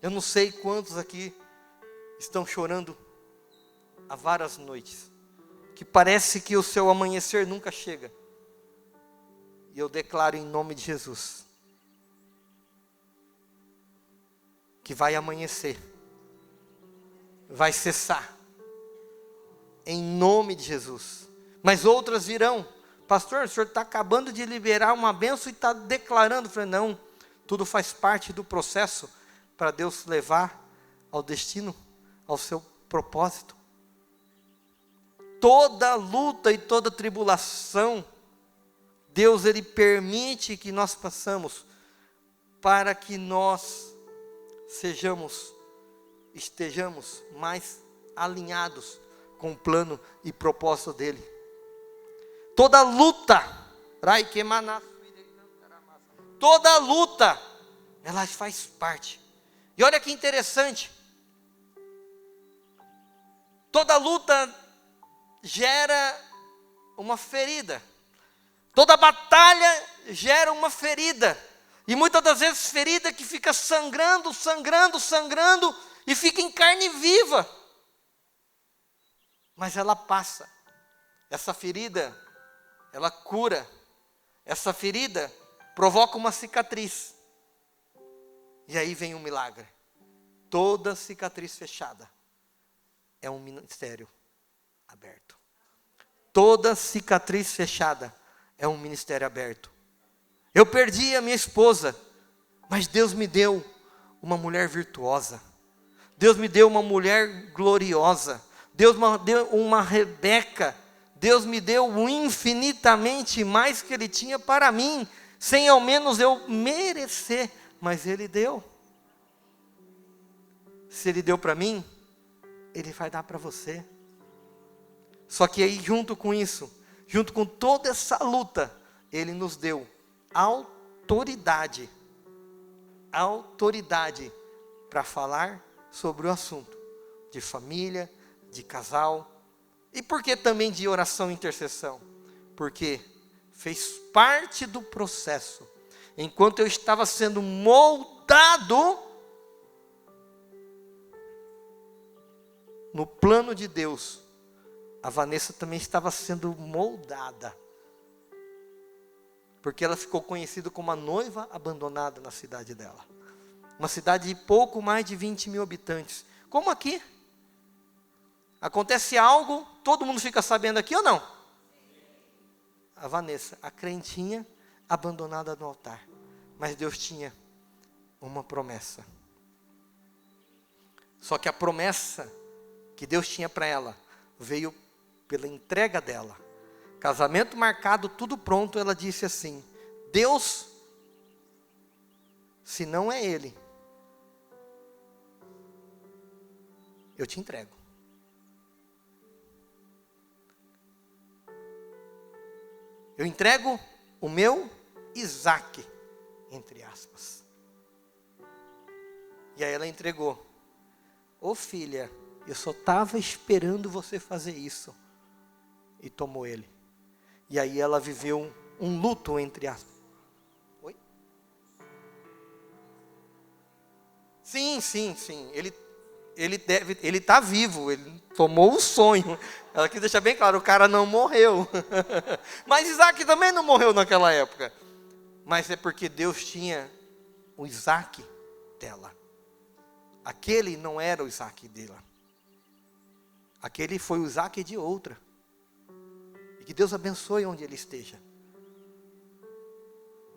S1: Eu não sei quantos aqui estão chorando há várias noites. Que parece que o seu amanhecer nunca chega. E eu declaro em nome de Jesus que vai amanhecer, vai cessar, em nome de Jesus. Mas outras virão. Pastor, o senhor está acabando de liberar uma bênção e está declarando. Eu falei: não, tudo faz parte do processo para Deus levar ao destino, ao seu propósito. Toda luta e toda tribulação, Deus ele permite que nós passamos para que nós estejamos mais alinhados com o plano e propósito dele. Toda luta, ela faz parte. E olha que interessante, toda luta gera uma ferida, toda batalha gera uma ferida. E muitas das vezes ferida que fica sangrando, e fica em carne viva. Mas ela passa. Essa ferida, ela cura. Essa ferida provoca uma cicatriz. E aí vem um milagre. Toda cicatriz fechada é um ministério aberto. Toda cicatriz fechada é um ministério aberto. Eu perdi a minha esposa, mas Deus me deu uma mulher virtuosa. Deus me deu uma mulher gloriosa. Deus me deu uma Rebeca. Deus me deu o infinitamente mais que Ele tinha para mim, sem ao menos eu merecer, mas Ele deu. Se Ele deu para mim, Ele vai dar para você. Só que aí junto com isso, junto com toda essa luta, Ele nos deu autoridade para falar sobre o assunto de família, de casal, e por que também de oração e intercessão? Porque fez parte do processo. Enquanto eu estava sendo moldado, no plano de Deus, a Vanessa também estava sendo moldada. Porque ela ficou conhecida como a noiva abandonada na cidade dela. Uma cidade de pouco mais de 20 mil habitantes. Como aqui. Acontece algo, todo mundo fica sabendo aqui ou não? A Vanessa, a crentinha abandonada no altar. Mas Deus tinha uma promessa. Só que a promessa que Deus tinha para ela veio pela entrega dela. Casamento marcado, tudo pronto, ela disse assim: Deus, se não é Ele, eu te entrego. Eu entrego o meu Isaac, entre aspas. E aí ela entregou. Ô filha, eu só estava esperando você fazer isso. E tomou ele. E aí ela viveu um luto, entre aspas. Oi? Sim. Ele está vivo, ele tomou o sonho. Ela quis deixar bem claro, o cara não morreu. Mas Isaac também não morreu naquela época. Mas é porque Deus tinha o Isaac dela. Aquele não era o Isaac dela. Aquele foi o Isaac de outra. E que Deus abençoe onde ele esteja.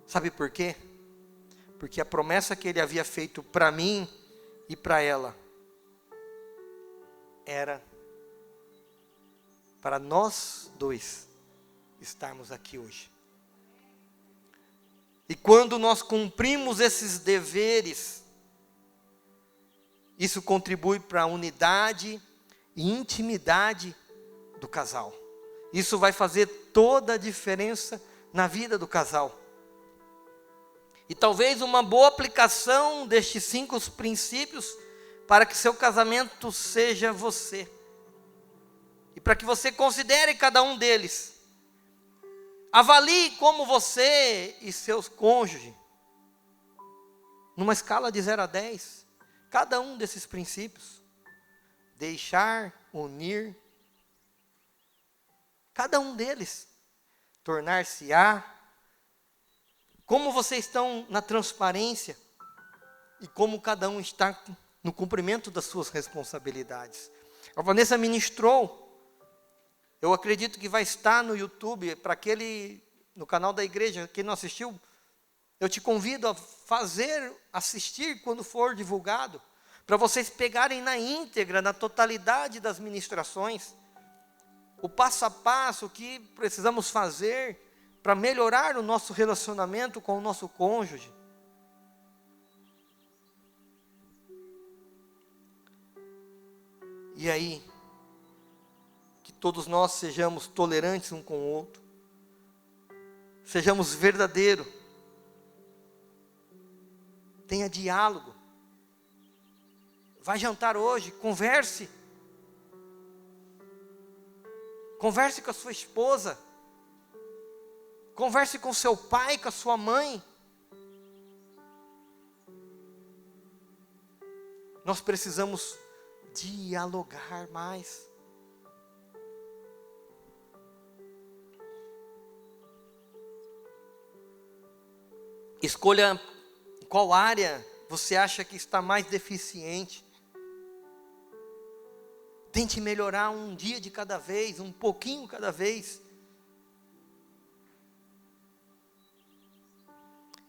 S1: Sabe por quê? Porque a promessa que ele havia feito para mim e para ela era para nós dois estarmos aqui hoje. E quando nós cumprimos esses deveres, isso contribui para a unidade e intimidade do casal. Isso vai fazer toda a diferença na vida do casal. E talvez uma boa aplicação destes 5 princípios para que seu casamento seja você. E para que você considere cada um deles. Avalie como você e seus cônjuges, numa escala de 0 a 10, cada um desses princípios. Deixar, unir, cada um deles. Tornar-se-á. Como vocês estão na transparência e como cada um está no cumprimento das suas responsabilidades. A Vanessa ministrou. Eu acredito que vai estar no YouTube, para no canal da igreja, quem não assistiu, eu te convido a assistir quando for divulgado, para vocês pegarem na íntegra, na totalidade das ministrações, o passo a passo que precisamos fazer para melhorar o nosso relacionamento com o nosso cônjuge. E aí, que todos nós sejamos tolerantes um com o outro, sejamos verdadeiros, tenha diálogo, vai jantar hoje, converse com a sua esposa, converse com seu pai, com a sua mãe. Nós precisamos dialogar mais. Escolha qual área você acha que está mais deficiente. Tente melhorar um dia de cada vez, um pouquinho cada vez.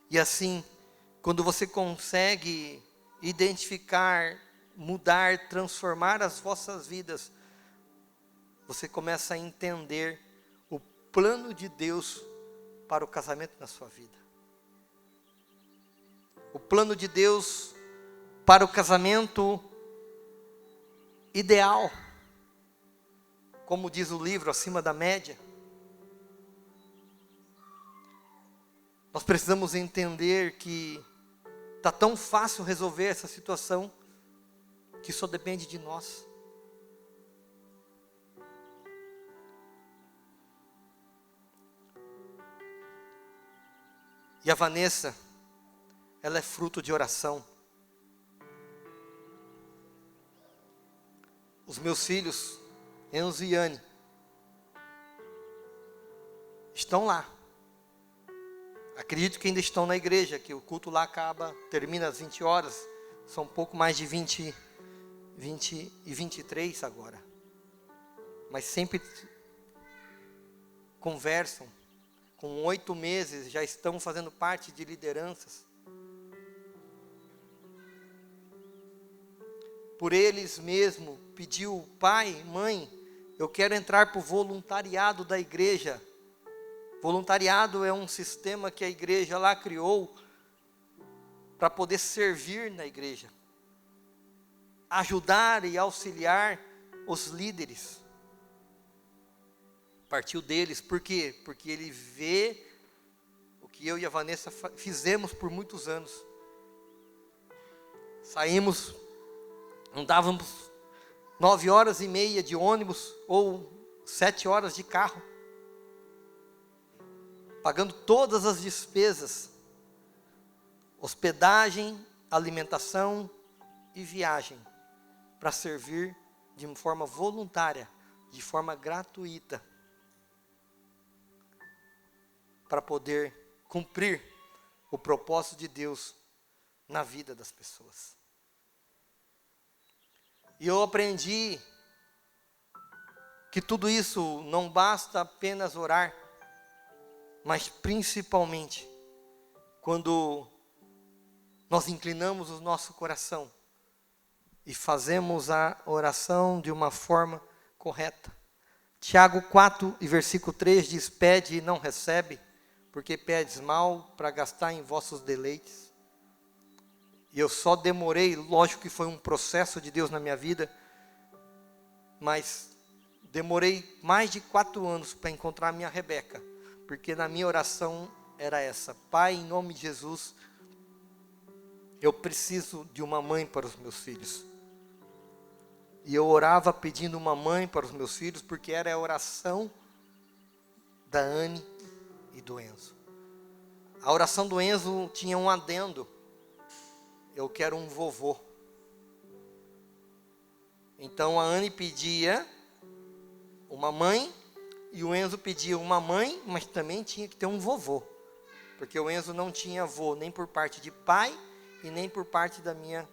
S1: E assim, quando você consegue identificar, mudar, transformar as vossas vidas, você começa a entender o plano de Deus para o casamento na sua vida. O plano de Deus para o casamento ideal, como diz o livro, acima da média. Nós precisamos entender que está tão fácil resolver essa situação que só depende de nós. E a Vanessa, ela é fruto de oração. os meus filhos, Enzo e Anne, estão lá. Acredito que ainda estão na igreja, que o culto lá termina às 20 horas. São um pouco mais de 20 e 23 agora. Mas sempre conversam. Com 8 meses já estão fazendo parte de lideranças. Por eles mesmo pediu, pai, mãe, eu quero entrar para o voluntariado da igreja. Voluntariado é um sistema que a igreja lá criou para poder servir na igreja, ajudar e auxiliar os líderes. Partiu deles, por quê? Porque ele vê o que eu e a Vanessa fizemos por muitos anos. Saímos, andávamos 9h30 de ônibus ou 7 horas de carro, pagando todas as despesas, hospedagem, alimentação e viagem, para servir de forma voluntária, de forma gratuita, para poder cumprir o propósito de Deus na vida das pessoas. E eu aprendi que tudo isso não basta apenas orar, mas principalmente quando nós inclinamos o nosso coração e fazemos a oração de uma forma correta. Tiago 4 e versículo 3 diz, pede e não recebe, porque pedes mal para gastar em vossos deleites. E eu só demorei, lógico que foi um processo de Deus na minha vida, mas demorei mais de 4 anos para encontrar a minha Rebeca, porque na minha oração era essa, Pai, em nome de Jesus, eu preciso de uma mãe para os meus filhos. E eu orava pedindo uma mãe para os meus filhos, porque era a oração da Anne e do Enzo. A oração do Enzo tinha um adendo, eu quero um vovô. Então a Anne pedia uma mãe, e o Enzo pedia uma mãe, mas também tinha que ter um vovô, porque o Enzo não tinha avô, nem por parte de pai, e nem por parte da minha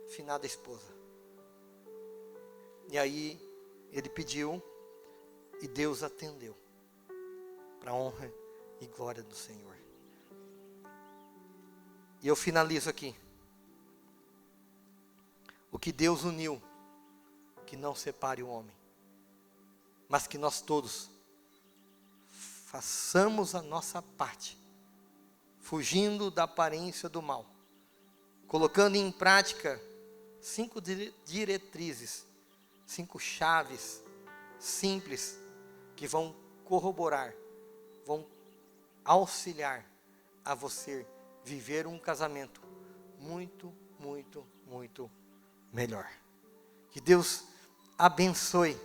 S1: finada esposa. E aí ele pediu, e Deus atendeu, para a honra e glória do Senhor. E eu finalizo aqui. O que Deus uniu, que não separe o homem, mas que nós todos façamos a nossa parte, fugindo da aparência do mal, colocando em prática 5 diretrizes, 5 chaves simples, que vão corroborar, vão auxiliar a você viver um casamento muito, muito, muito melhor. Que Deus abençoe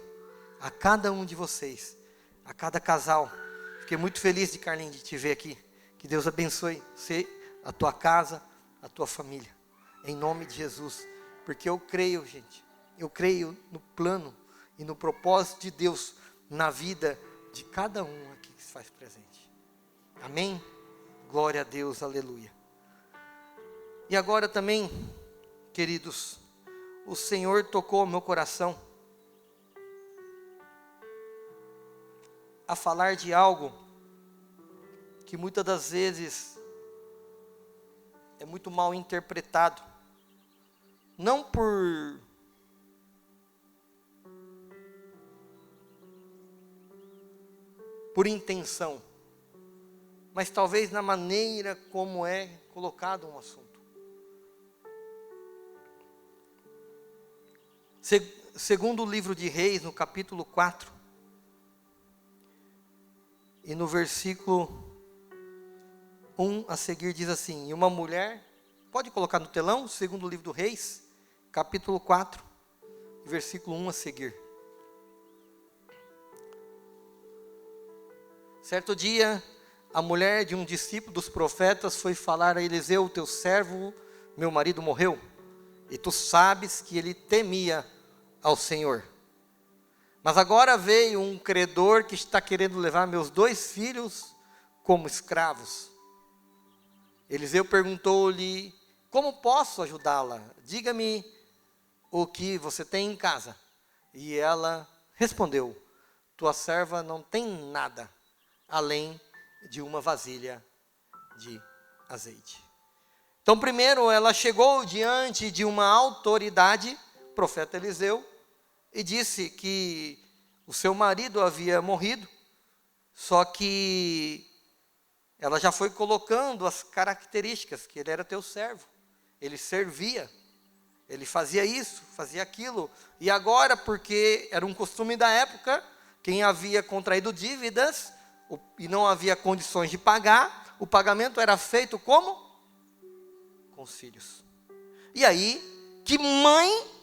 S1: a cada um de vocês, a cada casal. Fiquei muito feliz, Carlinhos, de te ver aqui. Que Deus abençoe você, a tua casa, a tua família, em nome de Jesus, porque eu creio, gente, eu creio no plano e no propósito de Deus na vida de cada um aqui que se faz presente. Amém? Glória a Deus, aleluia. E agora também, queridos, o Senhor tocou o meu coração a falar de algo que muitas das vezes é muito mal interpretado, não por intenção, mas talvez na maneira como é colocado um assunto. Segundo o livro de Reis, no capítulo 4, e no versículo 1 a seguir diz assim, e uma mulher, pode colocar no telão, segundo o livro do Reis, capítulo 4, versículo 1 a seguir. Certo dia, a mulher de um discípulo dos profetas foi falar a Eliseu, teu servo, meu marido morreu, e tu sabes que ele temia ao Senhor. Mas agora veio um credor que está querendo levar meus 2 filhos como escravos. Eliseu perguntou-lhe: como posso ajudá-la? Diga-me o que você tem em casa. E ela respondeu: tua serva não tem nada, além de uma vasilha de azeite. Então, primeiro, ela chegou diante de uma autoridade, o profeta Eliseu, e disse que o seu marido havia morrido, só que ela já foi colocando as características, que ele era teu servo, ele servia, ele fazia isso, fazia aquilo, e agora, porque era um costume da época, quem havia contraído dívidas e não havia condições de pagar, o pagamento era feito como? Com os filhos. E aí, que mãe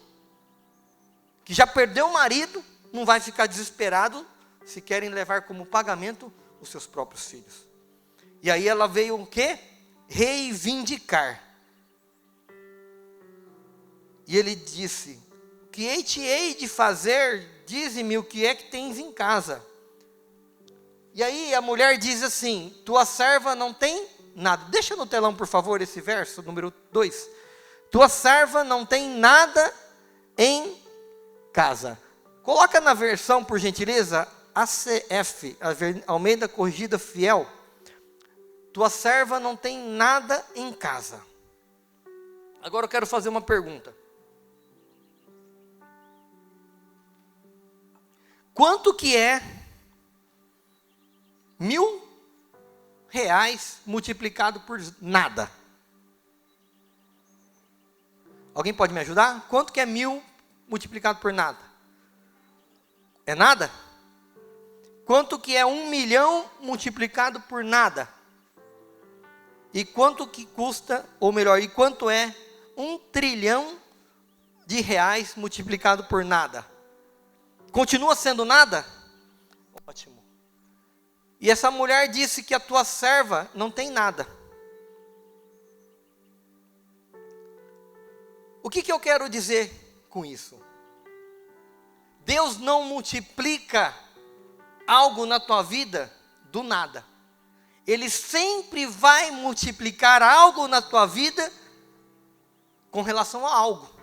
S1: que já perdeu o marido não vai ficar desesperado se querem levar como pagamento os seus próprios filhos? E aí ela veio o quê? Reivindicar. E ele disse: que hei de fazer? Dize-me o que é que tens em casa. E aí a mulher diz assim: tua serva não tem nada. Deixa no telão, por favor, esse verso, número 2. Tua serva não tem nada em casa. Coloca na versão, por gentileza, ACF, Almeida Corrigida Fiel. Tua serva não tem nada em casa. Agora eu quero fazer uma pergunta. Quanto que é R$1.000 multiplicado por nada? Alguém pode me ajudar? Quanto que é 1.000 multiplicado por nada? É nada? Quanto que é 1.000.000 multiplicado por nada? E quanto que custa, ou melhor, e quanto é 1 trilhão de reais multiplicado por nada? Continua sendo nada? Ótimo. E essa mulher disse que a tua serva não tem nada. O que eu quero dizer com isso? Deus não multiplica algo na tua vida do nada. Ele sempre vai multiplicar algo na tua vida com relação a algo.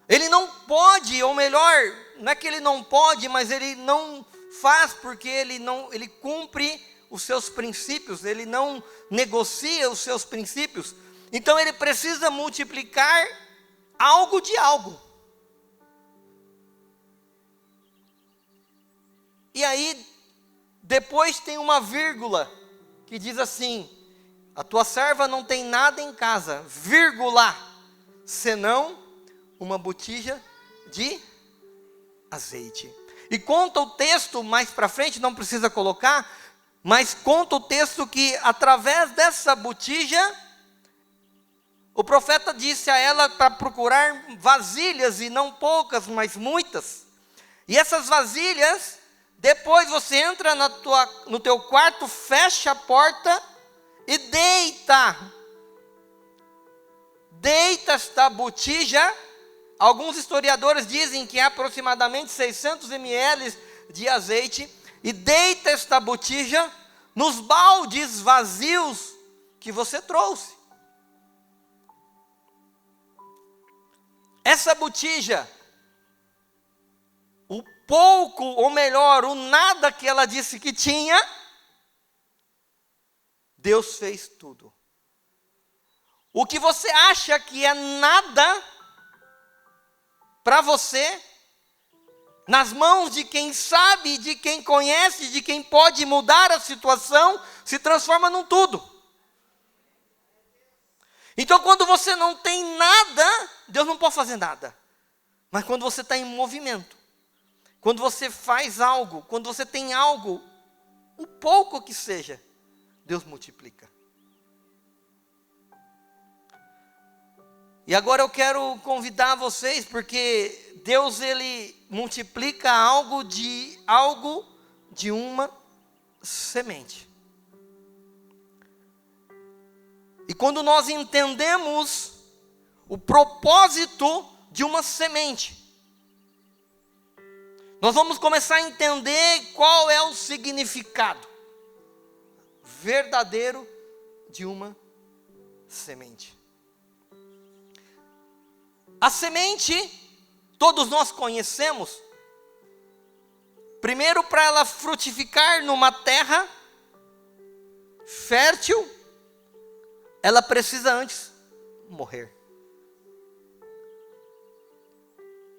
S1: Ele não pode, ou melhor, não é que ele não pode, mas ele não faz porque ele cumpre os seus princípios, ele não negocia os seus princípios. Então ele precisa multiplicar algo de algo. E aí, depois tem uma vírgula, que diz assim: a tua serva não tem nada em casa, vírgula, senão uma botija de azeite. E conta o texto, mais para frente, não precisa colocar, mas conta o texto que através dessa botija, o profeta disse a ela para procurar vasilhas, e não poucas, mas muitas. E essas vasilhas, depois você entra no teu quarto, fecha a porta e deita esta botija. Alguns historiadores dizem que é aproximadamente 600 ml de azeite, e deita esta botija nos baldes vazios que você trouxe. Essa botija, o pouco, ou melhor, o nada que ela disse que tinha, Deus fez tudo. O que você acha que é nada para você, nas mãos de quem sabe, de quem conhece, de quem pode mudar a situação, se transforma num tudo. Então, quando você não tem nada, Deus não pode fazer nada. Mas quando você está em movimento, quando você faz algo, quando você tem algo, o pouco que seja, Deus multiplica. E agora eu quero convidar vocês, porque Deus, ele multiplica algo de uma semente. E quando nós entendemos o propósito de uma semente, nós vamos começar a entender qual é o significado verdadeiro de uma semente. A semente, todos nós conhecemos. Primeiro, para ela frutificar numa terra fértil, ela precisa antes morrer.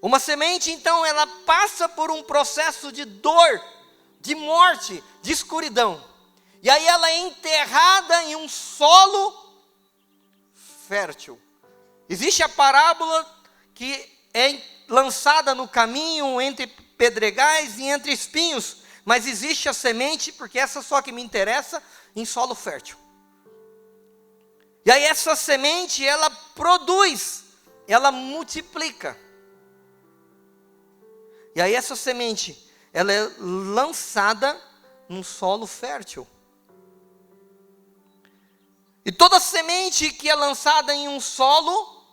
S1: Uma semente, então, ela passa por um processo de dor, de morte, de escuridão. E aí ela é enterrada em um solo fértil. Existe a parábola que é lançada no caminho entre pedregais e entre espinhos, mas existe a semente, porque essa só que me interessa, em solo fértil. E aí essa semente, ela produz, ela multiplica. E aí essa semente, ela é lançada num solo fértil. E toda semente que é lançada em um solo,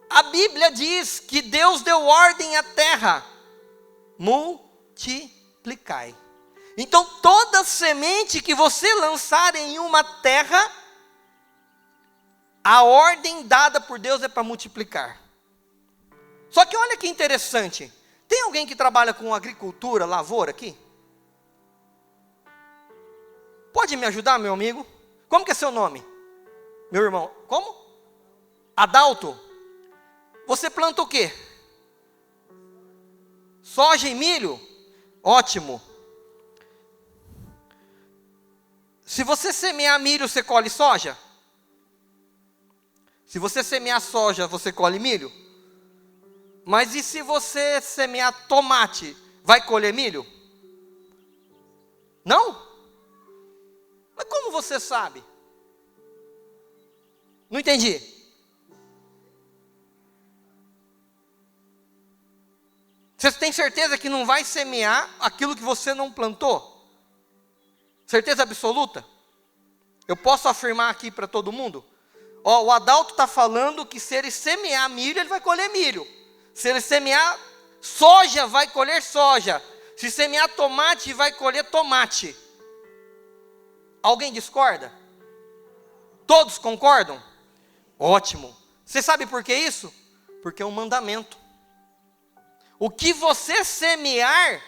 S1: a Bíblia diz que Deus deu ordem à terra: multiplicai. Então toda semente que você lançar em uma terra, a ordem dada por Deus é para multiplicar. Só que olha que interessante, tem alguém que trabalha com agricultura, lavoura aqui? Pode me ajudar, meu amigo? Como que é seu nome? Meu irmão, como? Adalto. Você planta o quê? Soja e milho? Ótimo. Se você semear milho, você colhe soja? Se você semear soja, você colhe milho? Mas e se você semear tomate, vai colher milho? Não? Mas como você sabe? Não entendi. Você tem certeza que não vai semear aquilo que você não plantou? Certeza absoluta? Eu posso afirmar aqui para todo mundo? Ó, o Adalto está falando que se ele semear milho, ele vai colher milho. Se ele semear soja, vai colher soja. Se semear tomate, vai colher tomate. Alguém discorda? Todos concordam? Ótimo. Você sabe por que isso? Porque é um mandamento. O que você semear,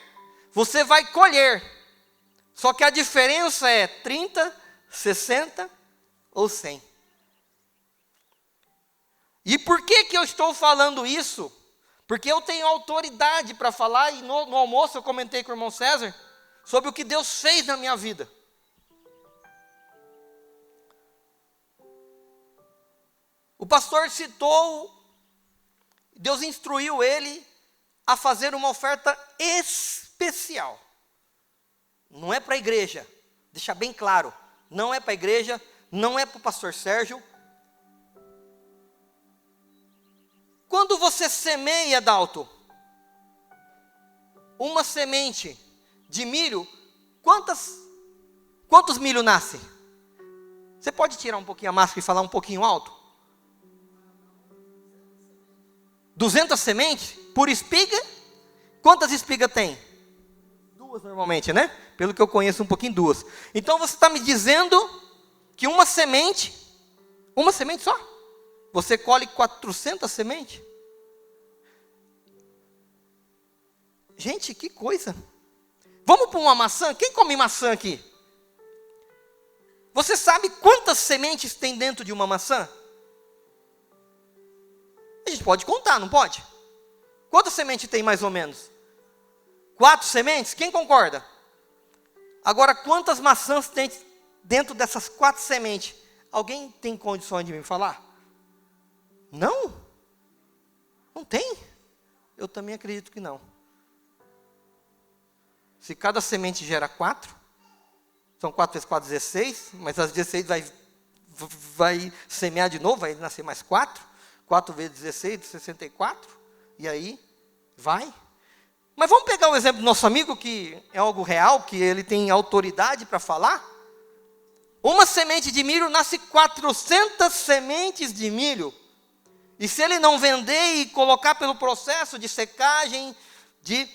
S1: você vai colher. Só que a diferença é 30, 60 ou 100. E por que eu estou falando isso? Porque eu tenho autoridade para falar, e no almoço eu comentei com o irmão César sobre o que Deus fez na minha vida. O pastor citou, Deus instruiu ele a fazer uma oferta especial. Não é para a igreja, deixa bem claro, não é para a igreja, não é para o pastor Sérgio. Quando você semeia, Adalto, uma semente de milho, quantos milho nasce? Você pode tirar um pouquinho a máscara e falar um pouquinho alto? 200 sementes por espiga? Quantas espigas tem? 2 normalmente, né? Pelo que eu conheço um pouquinho, 2. Então você está me dizendo que uma semente só, você colhe 400 sementes? Gente, que coisa. Vamos para uma maçã? Quem come maçã aqui? Você sabe quantas sementes tem dentro de uma maçã? A gente pode contar, não pode? Quantas sementes tem mais ou menos? 4 sementes? Quem concorda? Agora, quantas maçãs tem dentro dessas 4 sementes? Alguém tem condições de me falar? Não? Não tem? Eu também acredito que não. Se cada semente gera 4, são 4 vezes 4, 16, mas as 16 vai semear de novo, vai nascer mais 4. 4 vezes 16, 64, e aí vai. Mas vamos pegar o exemplo do nosso amigo, que é algo real, que ele tem autoridade para falar. Uma semente de milho nasce 400 sementes de milho. E se ele não vender e colocar pelo processo de secagem, de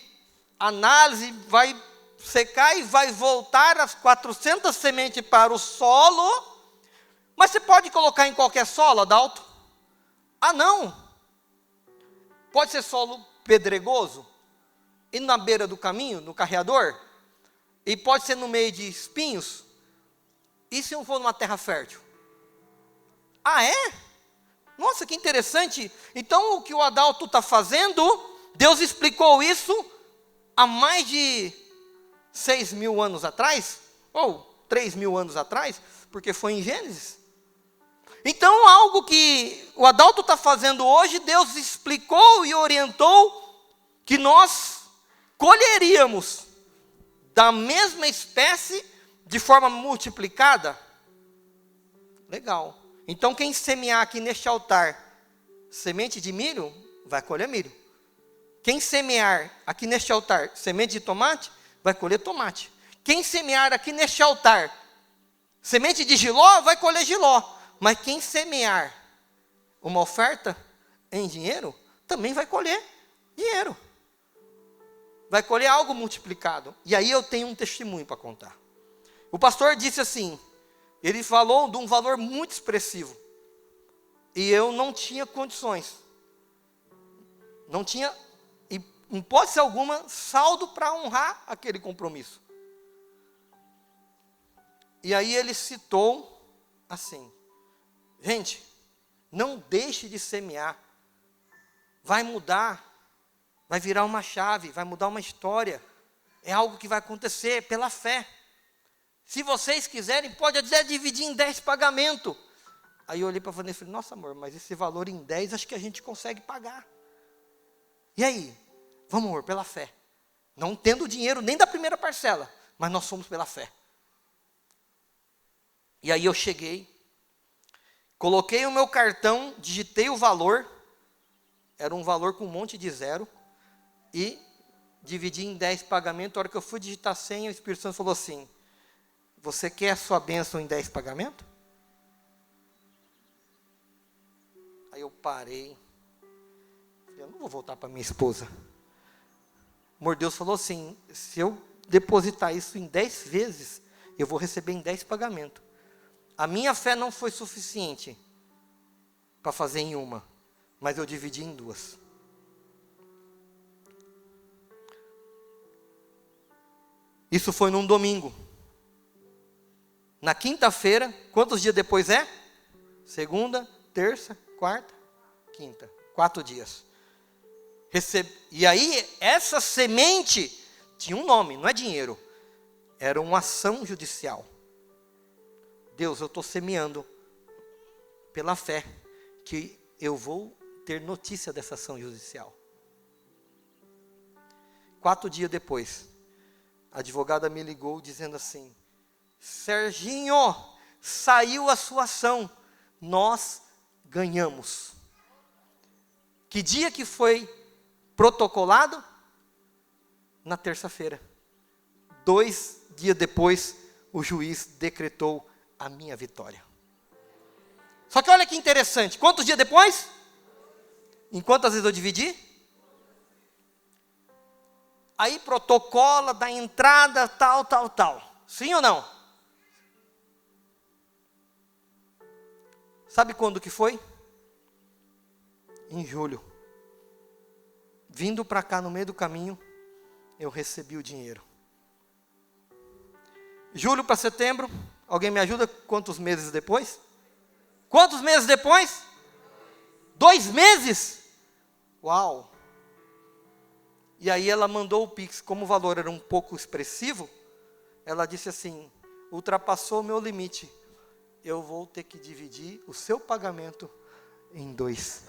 S1: análise, vai secar e vai voltar as 400 sementes para o solo. Mas você pode colocar em qualquer solo, Adalto? Ah, não. Pode ser solo pedregoso, e na beira do caminho, no carreador, e pode ser no meio de espinhos. E se não for numa terra fértil? Ah, é? Nossa, que interessante. Então, o que o Adalto está fazendo, Deus explicou isso há mais de 6.000 anos atrás, ou 3.000 anos atrás, porque foi em Gênesis. Então, algo que o Adalto está fazendo hoje, Deus explicou e orientou que nós colheríamos da mesma espécie de forma multiplicada. Legal. Então, quem semear aqui neste altar semente de milho, vai colher milho. Quem semear aqui neste altar semente de tomate, vai colher tomate. Quem semear aqui neste altar semente de jiló, vai colher jiló. Mas quem semear uma oferta em dinheiro, também vai colher dinheiro. Vai colher algo multiplicado. E aí eu tenho um testemunho para contar. O pastor disse assim, ele falou de um valor muito expressivo. E eu não tinha condições. Não tinha, em hipótese alguma, saldo para honrar aquele compromisso. E aí ele citou assim, gente, não deixe de semear. Vai mudar, vai virar uma chave, vai mudar uma história. É algo que vai acontecer pela fé. Se vocês quiserem, pode até dividir em 10 pagamentos. Aí eu olhei para a Vanessa e falei, nossa amor, mas esse valor em 10 acho que a gente consegue pagar. E aí? Vamos amor, pela fé. Não tendo dinheiro nem da primeira parcela, mas nós somos pela fé. E aí eu cheguei, coloquei o meu cartão, digitei o valor, era um valor com um monte de zero, e dividi em 10 pagamentos. A hora que eu fui digitar a senha, o Espírito Santo falou assim, você quer a sua bênção em 10 pagamentos? Aí eu parei, eu não vou voltar para minha esposa. Amor, Deus falou assim, se eu depositar isso em 10 vezes, eu vou receber em 10 pagamentos. A minha fé não foi suficiente para fazer em uma, mas eu dividi em 2. Isso foi num domingo. Na quinta-feira, quantos dias depois é? Segunda, terça, quarta, quinta. 4 dias. E aí, essa semente tinha um nome, não é dinheiro. Era uma ação judicial. Deus, eu estou semeando pela fé que eu vou ter notícia dessa ação judicial. 4 dias depois, a advogada me ligou dizendo assim, Serginho, saiu a sua ação, nós ganhamos. Que dia que foi protocolado? Na terça-feira. 2 dias depois, o juiz decretou a minha vitória. Só que olha que interessante, quantos dias depois? Em quantas vezes eu dividi? Aí protocola da entrada, tal. Sim ou não? Sabe quando que foi? Em julho. Vindo para cá no meio do caminho, eu recebi o dinheiro. Julho para setembro, alguém me ajuda? Quantos meses depois? Quantos meses depois? 2 meses? Uau! E aí ela mandou o Pix, como o valor era um pouco expressivo, ela disse assim, ultrapassou o meu limite, eu vou ter que dividir o seu pagamento em 2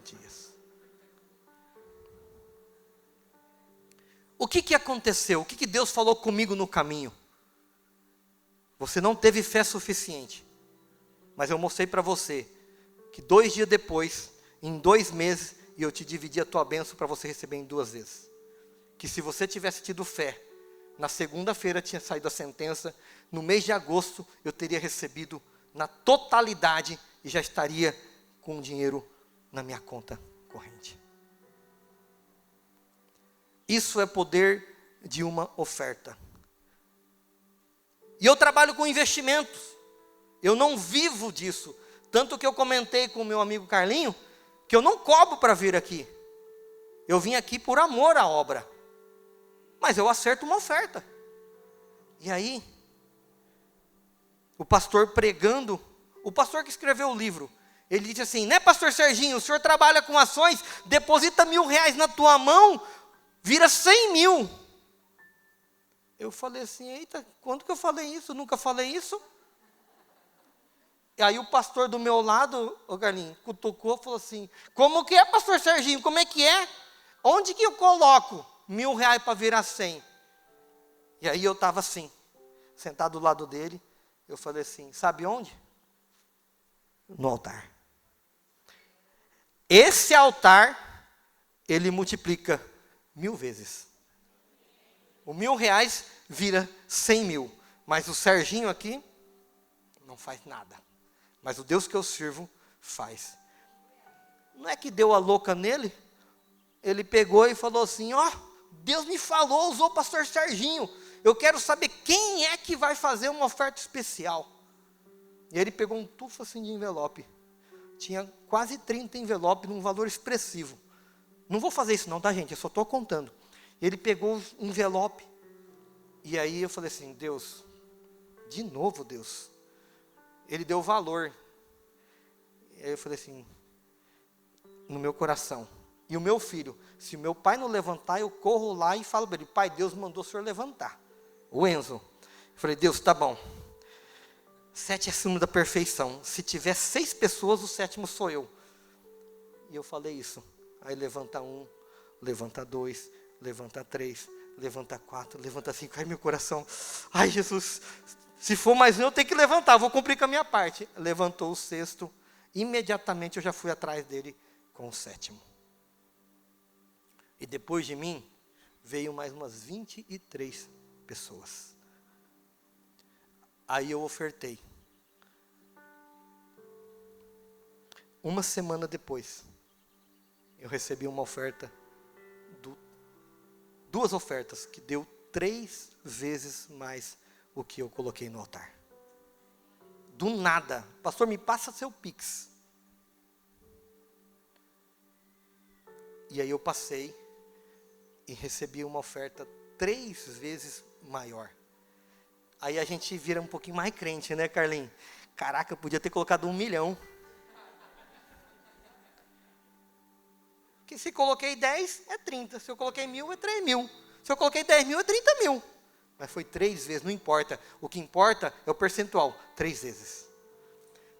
S1: dias. O que aconteceu? O que Deus falou comigo no caminho? Você não teve fé suficiente, mas eu mostrei para você, que 2 dias depois, em 2 meses, e eu te dividi a tua bênção para você receber em 2 vezes. Que se você tivesse tido fé, na segunda-feira tinha saído a sentença, no mês de agosto eu teria recebido na totalidade e já estaria com o dinheiro na minha conta corrente. Isso é poder de uma oferta. E eu trabalho com investimentos. Eu não vivo disso. Tanto que eu comentei com o meu amigo Carlinho, que eu não cobro para vir aqui. Eu vim aqui por amor à obra. Mas eu acerto uma oferta. E aí, o pastor pregando, o pastor que escreveu o livro, ele disse assim, né, pastor Serginho, o senhor trabalha com ações, deposita R$1.000 na tua mão, vira 100 mil. Eu falei assim, eita, quando que eu falei isso? Eu nunca falei isso. E aí o pastor do meu lado, o Carlinhos, cutucou e falou assim, como que é, pastor Serginho, como é que é? Onde que eu coloco R$1.000 para virar 100? E aí eu estava assim, sentado do lado dele, eu falei assim, sabe onde? No altar. Esse altar, ele multiplica 1000 vezes. O R$1.000 vira 100 mil. Mas o Serginho aqui não faz nada. Mas o Deus que eu sirvo faz. Não é que deu a louca nele? Ele pegou e falou assim, ó, Deus me falou, usou o pastor Serginho. Eu quero saber quem é que vai fazer uma oferta especial. E ele pegou um tufo assim de envelope. Tinha quase 30 envelopes num valor expressivo. Não vou fazer isso não, tá, gente? Eu só estou contando. Ele pegou o envelope. E aí eu falei assim, Deus, de novo Deus. Ele deu valor. E aí eu falei assim, no meu coração. E o meu filho, se o meu pai não levantar, eu corro lá e falo para ele, pai, Deus mandou o senhor levantar. O Enzo. Eu falei, Deus, tá bom. 7 é acima da perfeição. Se tiver 6 pessoas, o 7º sou eu. E eu falei isso. Aí levanta 1, levanta 2, levanta 3, levanta 4, levanta 5. Ai, meu coração. Ai, Jesus. Se for mais um, eu tenho que levantar. Vou cumprir com a minha parte. Levantou o 6º. Imediatamente eu já fui atrás dele com o 7º. E depois de mim, veio mais umas 23 pessoas. Aí eu ofertei. Uma semana depois, eu recebi uma oferta, 2 ofertas, que deu 3 vezes mais o que eu coloquei no altar. Do nada. Pastor, me passa seu Pix. E aí eu passei e recebi uma oferta 3 vezes maior. Aí a gente vira um pouquinho mais crente, né, Carlinhos? Caraca, eu podia ter colocado 1 milhão. Porque se coloquei 10, é 30. Se eu coloquei 1.000, é 3 mil. Se eu coloquei 10 mil, é 30 mil. Mas foi 3 vezes, não importa. O que importa é o percentual, 3 vezes.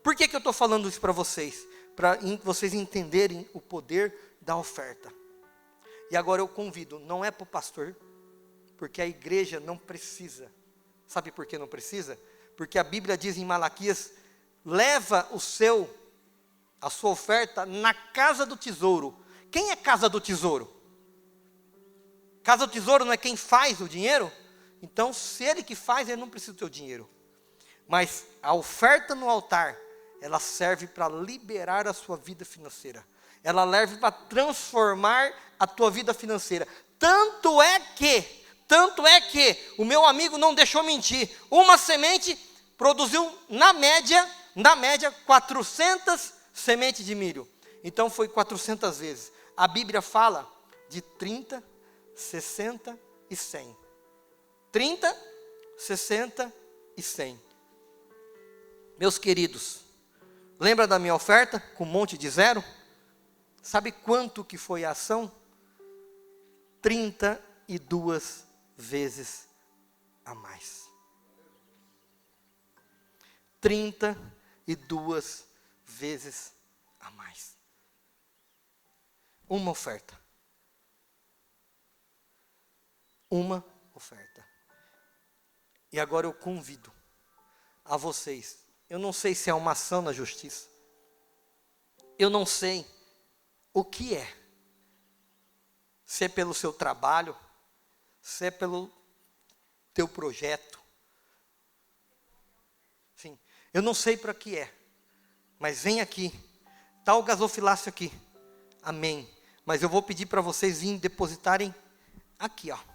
S1: Por que eu estou falando isso para vocês? Para vocês entenderem o poder da oferta. E agora eu convido, não é para o pastor, porque a igreja não precisa. Sabe por que não precisa? Porque a Bíblia diz em Malaquias, leva a sua oferta na casa do tesouro. Quem é casa do tesouro? Casa do tesouro não é quem faz o dinheiro? Então, se ele que faz, ele não precisa do teu dinheiro. Mas a oferta no altar, ela serve para liberar a sua vida financeira. Ela serve para transformar a tua vida financeira. Tanto é que o meu amigo não deixou mentir. Uma semente produziu, na média, 400 sementes de milho. Então foi 400 vezes. A Bíblia fala de 30, 60 e 100. 30, 60 e 100. Meus queridos, lembra da minha oferta com um monte de zero? Sabe quanto que foi a ação? 32 vezes a mais. 32 vezes a mais. Uma oferta. Uma oferta. E agora eu convido a vocês. Eu não sei se é uma ação na justiça. Eu não sei o que é. Se é pelo seu trabalho, se é pelo teu projeto. Sim, eu não sei para que é. Mas vem aqui. Está o gasofilácio aqui. Amém. Mas eu vou pedir para vocês virem depositarem
S3: Aqui, ó.